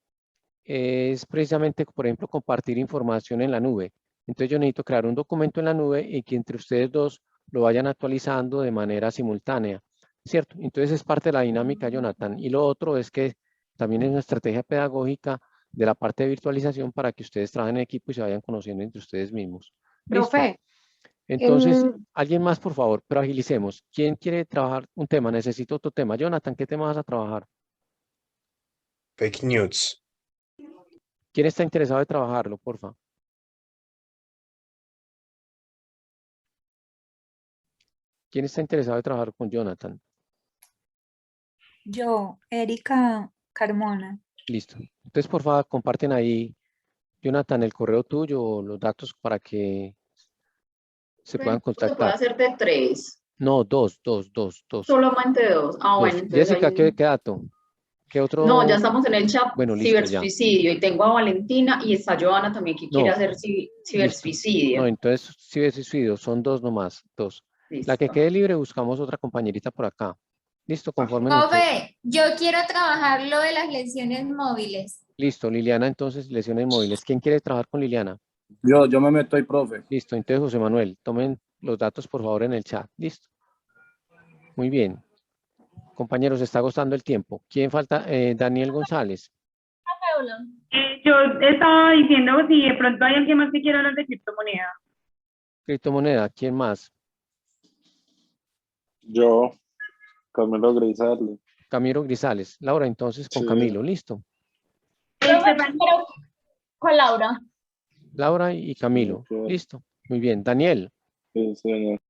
es precisamente, por ejemplo, compartir información en la nube. Entonces yo necesito crear un documento en la nube y que entre ustedes dos lo vayan actualizando de manera simultánea, ¿cierto? Entonces es parte de la dinámica, Jonathan. Y lo otro es que también es una estrategia pedagógica de la parte de virtualización para que ustedes trabajen en equipo y se vayan conociendo entre ustedes mismos. ¿Listo? Profe, Entonces, alguien más, por favor, pero agilicemos. ¿Quién quiere trabajar un tema? Necesito otro tema. Jonathan, ¿qué tema vas a trabajar? Fake news. ¿Quién está interesado en trabajarlo, porfa? ¿Quién está interesado en trabajar con Jonathan? Yo, Erika Carmona. Listo. Entonces, por favor, comparten ahí, Jonathan, el correo tuyo o los datos para que se puedan Se puede contactar. hacer de 3, No, dos. solamente 2. Ah, bueno, entonces Jessica, ahí... ¿qué dato? ¿Qué otro? No, ya estamos en el chat, Bueno, listo, ya. cibersuicidio, y tengo a Valentina y está Joana también que quiere No, hacer cibersuicidio. No, entonces cibersuicidio, son 2 nomás, 2. La que Listo. quede libre, buscamos otra compañerita por acá. Listo, conforme. Profe, yo quiero trabajar lo de las lesiones móviles. Listo, Liliana, entonces, lesiones móviles. ¿Quién quiere trabajar con Liliana? Yo me meto ahí, profe. Listo, entonces, José Manuel, tomen los datos, por favor, en el chat. Listo. Muy bien. Compañeros, está gustando el tiempo. ¿Quién falta? Daniel González. Yo estaba diciendo si de pronto hay alguien más que quiera hablar de criptomoneda. Criptomoneda, ¿quién más? Yo, Camilo Grisales. Camilo Grisales. Laura, entonces, con Sí. Camilo. Listo. Con Laura. Laura y Camilo. Ok. Listo. Muy bien. Daniel. Sí, señor.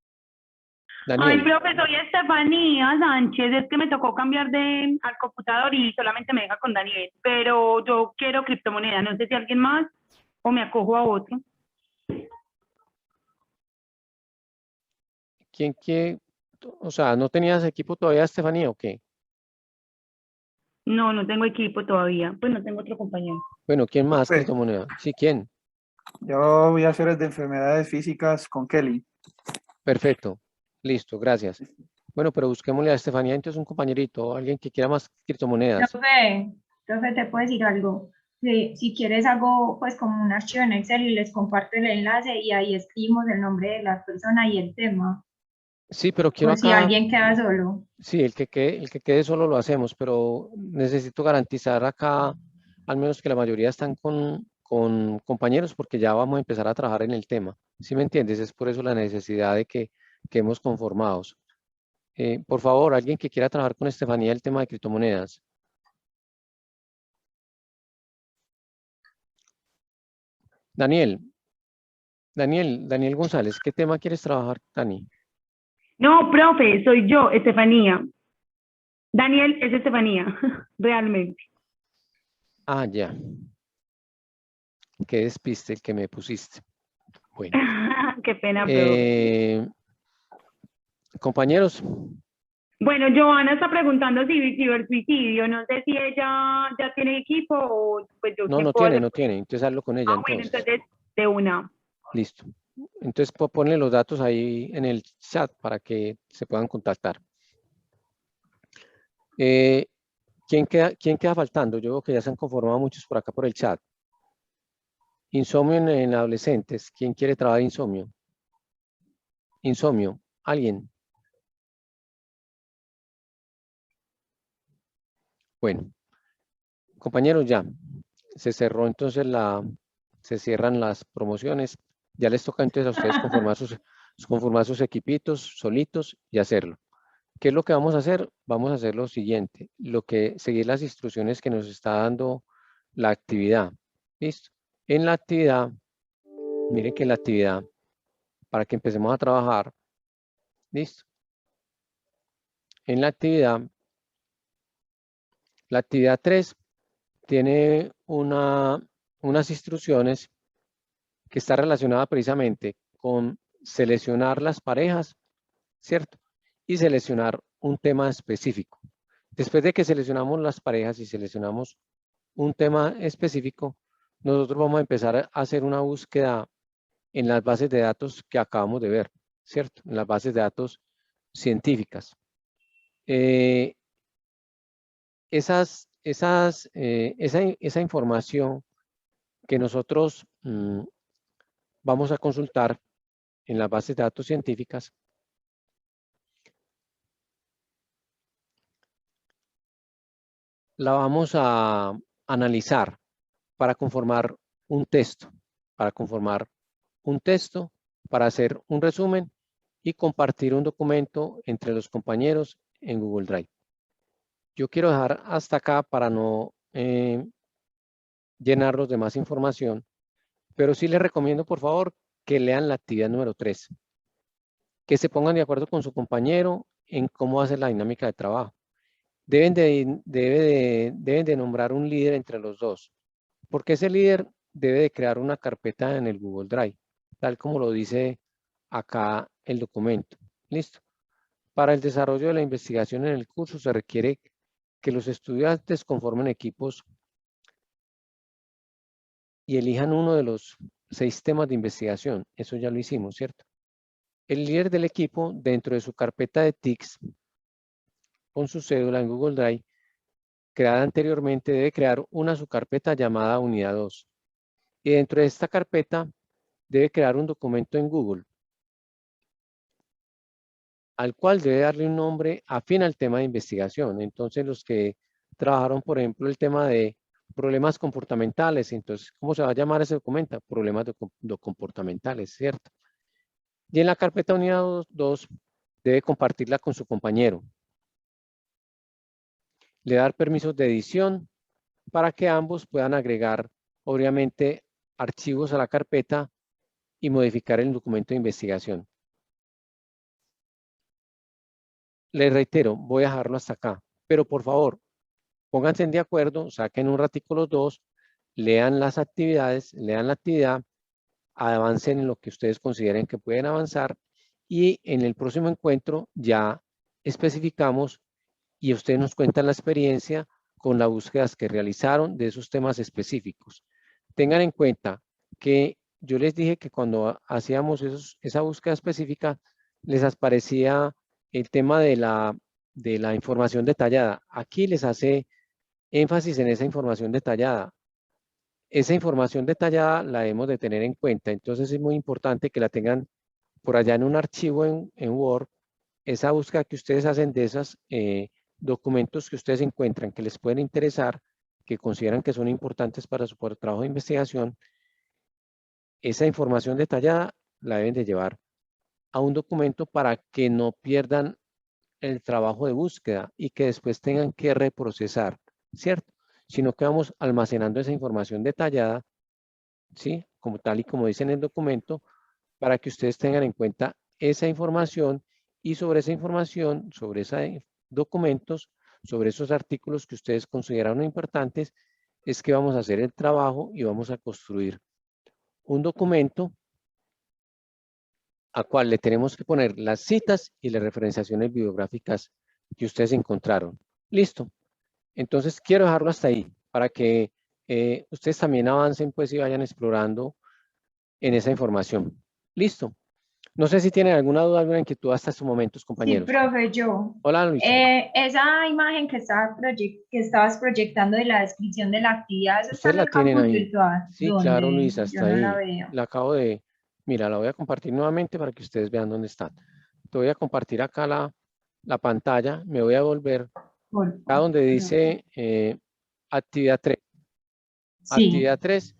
Daniel. Ay, profe, soy Estefanía Sánchez. Es que me tocó cambiar al computador y solamente me deja con Daniel. Pero yo quiero criptomoneda. No sé si alguien más o me acojo a otro. ¿Quién quiere? O sea, ¿no tenías equipo todavía, Estefanía, o qué? No, no tengo equipo todavía. Pues no tengo otro compañero. Bueno, ¿quién más? Profe. Criptomoneda. Sí, ¿quién? Yo voy a hacer el de enfermedades físicas con Kelly. Perfecto. Listo, gracias. Bueno, pero busquémosle a Estefanía, entonces un compañerito, alguien que quiera más criptomonedas. Profe, te puedo decir algo. Si quieres hago pues como un archivo en Excel y les comparto el enlace y ahí escribimos el nombre de la persona y el tema. Sí, pero quiero Por si acá. alguien queda solo. Sí, el que quede solo lo hacemos, pero necesito garantizar acá, al menos que la mayoría están con compañeros, porque ya vamos a empezar a trabajar en el tema. ¿Sí me entiendes? Es por eso la necesidad de que que hemos conformado. Por favor, alguien que quiera trabajar con Estefanía el tema de criptomonedas. Daniel González, ¿qué tema quieres trabajar, Dani? No, profe, soy yo, Estefanía. Daniel es Estefanía, realmente. Ah, ya. Qué despiste el que me pusiste. Bueno. Qué pena, profe. Compañeros. Bueno, Joana está preguntando si cibersuicidio. No sé si ella ya tiene equipo o pues yo No tiene. Entonces hazlo con ella. Bueno, entonces de una. Listo. Entonces ponle los datos ahí en el chat para que se puedan contactar. ¿Quién queda faltando? Yo veo que ya se han conformado muchos por acá por el chat. Insomnio en adolescentes. ¿Quién quiere trabajar insomnio? Insomnio. ¿Alguien? Bueno. Compañeros, ya. Se cerró entonces se cierran las promociones. Ya les toca entonces a ustedes conformar sus equipitos solitos y hacerlo. ¿Qué es lo que vamos a hacer? Vamos a hacer lo siguiente. Seguir las instrucciones que nos está dando la actividad. ¿Listo? En la actividad, miren que la actividad, para que empecemos a trabajar, ¿listo? En la actividad 3 tiene unas instrucciones que está relacionada precisamente con seleccionar las parejas, ¿cierto? Y seleccionar un tema específico. Después de que seleccionamos las parejas y seleccionamos un tema específico, nosotros vamos a empezar a hacer una búsqueda en las bases de datos que acabamos de ver, ¿cierto? En las bases de datos científicas. Esa información que nosotros vamos a consultar en las bases de datos científicas, la vamos a analizar para conformar un texto, para hacer un resumen y compartir un documento entre los compañeros en Google Drive. Yo quiero dejar hasta acá para no llenarlos de más información, pero sí les recomiendo, por favor, que lean la actividad número 3, que se pongan de acuerdo con su compañero en cómo hacer la dinámica de trabajo. Deben de nombrar un líder entre los dos, porque ese líder debe de crear una carpeta en el Google Drive, tal como lo dice acá el documento. ¿Listo? Para el desarrollo de la investigación en el curso se requiere que los estudiantes conformen equipos y elijan uno de los 6 temas de investigación. Eso ya lo hicimos, ¿cierto? El líder del equipo, dentro de su carpeta de TICS, con su cédula en Google Drive, creada anteriormente, debe crear una subcarpeta llamada Unidad 2. Y dentro de esta carpeta, debe crear un documento en Google, al cual debe darle un nombre afín al tema de investigación. Entonces, los que trabajaron, por ejemplo, el tema de problemas comportamentales, entonces, ¿cómo se va a llamar ese documento? Problemas comportamentales, ¿cierto? Y en la carpeta Unidad 2, debe compartirla con su compañero. Le dar permisos de edición para que ambos puedan agregar, obviamente, archivos a la carpeta y modificar el documento de investigación. Les reitero, voy a dejarlo hasta acá, pero por favor, pónganse de acuerdo, saquen un ratico los dos, lean las actividades, lean la actividad, avancen en lo que ustedes consideren que pueden avanzar y en el próximo encuentro ya especificamos y ustedes nos cuentan la experiencia con las búsquedas que realizaron de esos temas específicos. Tengan en cuenta que yo les dije que cuando hacíamos esa búsqueda específica, les aparecía el tema de la información detallada. Aquí les hace énfasis en esa información detallada. Esa información detallada la debemos de tener en cuenta. Entonces es muy importante que la tengan por allá en un archivo en Word. Esa búsqueda que ustedes hacen de esos documentos que ustedes encuentran que les pueden interesar, que consideran que son importantes para su trabajo de investigación, esa información detallada la deben de llevar a un documento para que no pierdan el trabajo de búsqueda y que después tengan que reprocesar, ¿cierto? Sino que vamos almacenando esa información detallada, ¿sí? Como tal y como dice en el documento, para que ustedes tengan en cuenta esa información y sobre esa información, sobre esos documentos, sobre esos artículos que ustedes consideraron importantes, es que vamos a hacer el trabajo y vamos a construir un documento a cual le tenemos que poner las citas y las referenciaciones bibliográficas que ustedes encontraron. Listo. Entonces quiero dejarlo hasta ahí para que ustedes también avancen pues y vayan explorando en esa información. Listo. No sé si tienen alguna duda, alguna inquietud hasta estos momentos, Sí, compañeros. profe, yo. Hola, Luisa. Esa imagen que estabas proyectando de la descripción de la actividad, ¿eso está Ustedes en la el tienen campus ahí. virtual? Sí, claro, ¿Dónde? Luisa, Yo está no ahí. la veo. La acabo de... Mira, la voy a compartir nuevamente para que ustedes vean dónde está. Te voy a compartir acá la pantalla. Me voy a volver acá donde dice actividad 3. Sí. Actividad 3.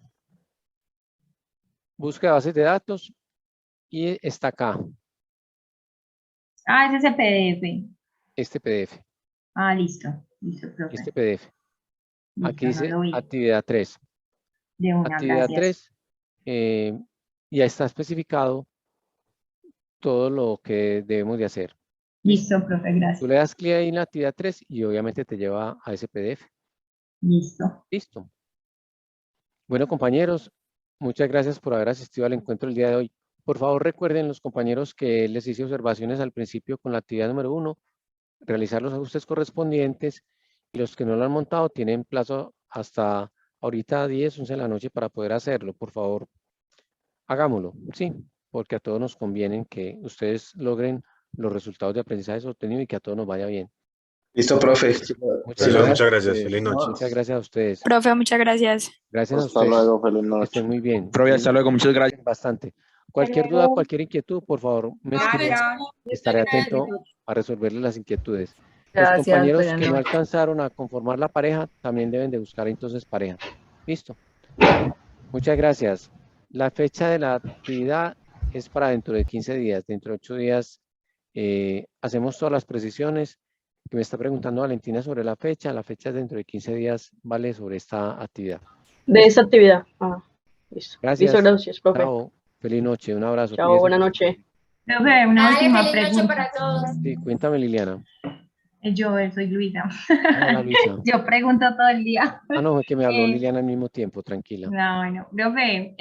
Búsqueda de bases de datos y está acá, Ah, ese es el PDF. este PDF. Ah, listo. Listo, profe. Este PDF. Aquí Listo, no dice lo vi. actividad 3. De una, Actividad gracias. 3, ya está especificado todo lo que debemos de hacer. Listo, profe, Tú gracias. le das clic ahí en la actividad 3 y obviamente te lleva a ese PDF. Listo. Listo. Bueno, compañeros, muchas gracias por haber asistido al encuentro el día de hoy. Por favor, recuerden los compañeros que les hice observaciones al principio con la actividad número 1, realizar los ajustes correspondientes y los que no lo han montado tienen plazo hasta ahorita 10, 11 de la noche para poder hacerlo. Por favor, hagámoslo, sí, porque a todos nos conviene que ustedes logren los resultados de aprendizaje obtenidos y que a todos nos vaya bien. Listo, profe. Muchas Muchas gracias. gracias. Feliz noche. Muchas gracias a ustedes. Profe, muchas gracias. Gracias a Hasta ustedes. luego, feliz Que noche. estén muy bien. Profe, hasta luego, muchas gracias. Bastante. Cualquier duda, cualquier inquietud, por favor, me escriben. Estaré atento a resolverles las inquietudes. Los Gracias, compañeros buenas que no noches. alcanzaron a conformar la pareja también deben de buscar entonces pareja. Listo. Muchas gracias. La fecha de la actividad es para dentro de 15 días. Dentro de 8 días hacemos todas las precisiones. Que me está preguntando Valentina sobre la fecha. La fecha es dentro de 15 días, vale, sobre esta actividad. De esta actividad. Ah, listo. Gracias. Listo, gracias, profe. Chao. Feliz noche. Un abrazo. Chao, Cuídese buena mucho. noche. Profe, una Dale, última feliz noche pregunta. para todos. Sí, cuéntame, Liliana. Yo soy Luisa. Hola, Luisa. Yo pregunto todo el día. Ah, no, es que me habló Eh, Liliana al mismo tiempo, tranquila. No, bueno, profe,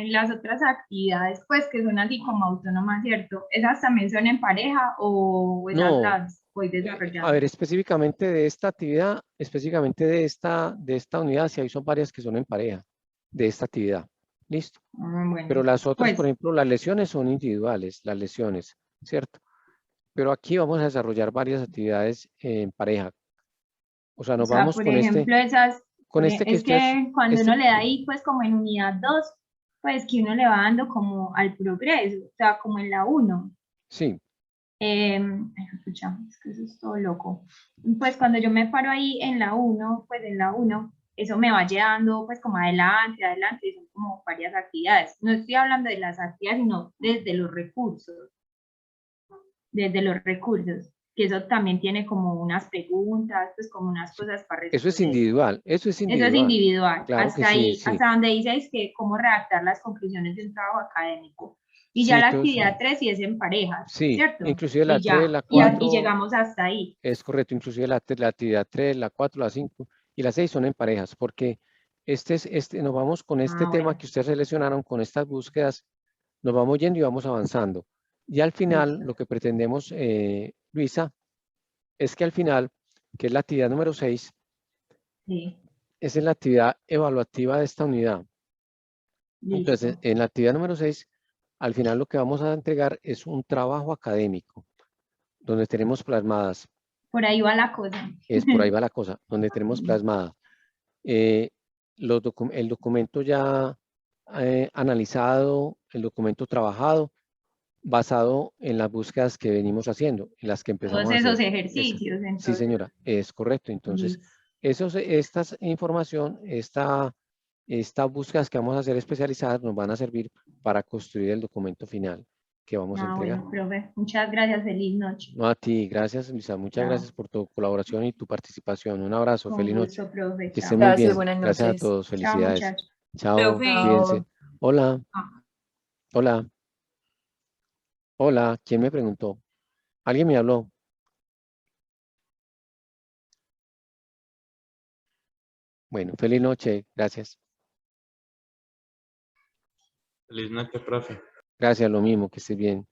las otras actividades, pues que son así como autónomas, ¿cierto? ¿Esas también son en pareja o esas No. las voy A desarrollando? ver, específicamente de esta actividad, específicamente de esta unidad, si hay son varias que son en pareja, de esta actividad. Listo. Bueno, Pero las otras, por pues, ejemplo, las lesiones son individuales, las lesiones, ¿cierto? Pero aquí vamos a desarrollar varias actividades en pareja. O sea, o nos sea, vamos por con ejemplo, esas, con este que es ustedes, que cuando uno le da ahí, pues como en unidad 2, pues que uno le va dando como al progreso, o sea, como en la 1. Sí, Ay, escucha, es que eso es todo loco. Pues cuando yo me paro ahí en la 1, pues en la 1, eso me va llevando pues como adelante, adelante, y son como varias actividades. No estoy hablando de las actividades, sino desde los recursos, que eso también tiene como unas preguntas, pues como unas cosas para eso es responder. individual, eso es Eso individual. es individual, Claro que hasta sí, ahí, sí. hasta donde dice es que cómo redactar las conclusiones de un trabajo académico. Y Sí, ya la entonces, actividad 3 sí es en parejas, sí, ¿cierto? inclusive la Y 3, ya, la y 4, llegamos hasta ahí. es correcto, inclusive la actividad 3, la 4, la 5 y la 6 son en parejas, porque nos vamos con este tema Bueno, que ustedes seleccionaron, con estas búsquedas, nos vamos yendo y vamos avanzando. Y al final, listo. lo que pretendemos, Luisa, es que al final, que es la actividad número 6, Sí, esa es la actividad evaluativa de esta unidad. Entonces, listo. en la actividad número 6, al final lo que vamos a entregar es un trabajo académico, donde tenemos plasmadas, Por ahí va la cosa. por ahí va la cosa, donde tenemos plasmada el documento ya analizado, el documento trabajado, basado en las búsquedas que venimos haciendo, en las que empezamos Todos a hacer. esos ejercicios, Sí, entonces. señora, es correcto. Entonces, Listo. esta información, estas búsquedas que vamos a hacer especializadas nos van a servir para construir el documento final. que vamos a entregar. Bueno, profe, muchas gracias, feliz noche. No, a ti, gracias, Luisa. Muchas Chao. gracias por tu colaboración y tu participación. Un abrazo, Con feliz gusto, noche. profe, Que chao. estén muy Gracias, bien. buenas Gracias a noches. todos. Chao, Felicidades. muchachos. Chao, Profe. cuídense. Hola. Ah. Hola. Hola. ¿Quién me preguntó? ¿Alguien me habló? Bueno, feliz noche. Gracias. Feliz noche, profe. Gracias, lo mismo. Que estés bien.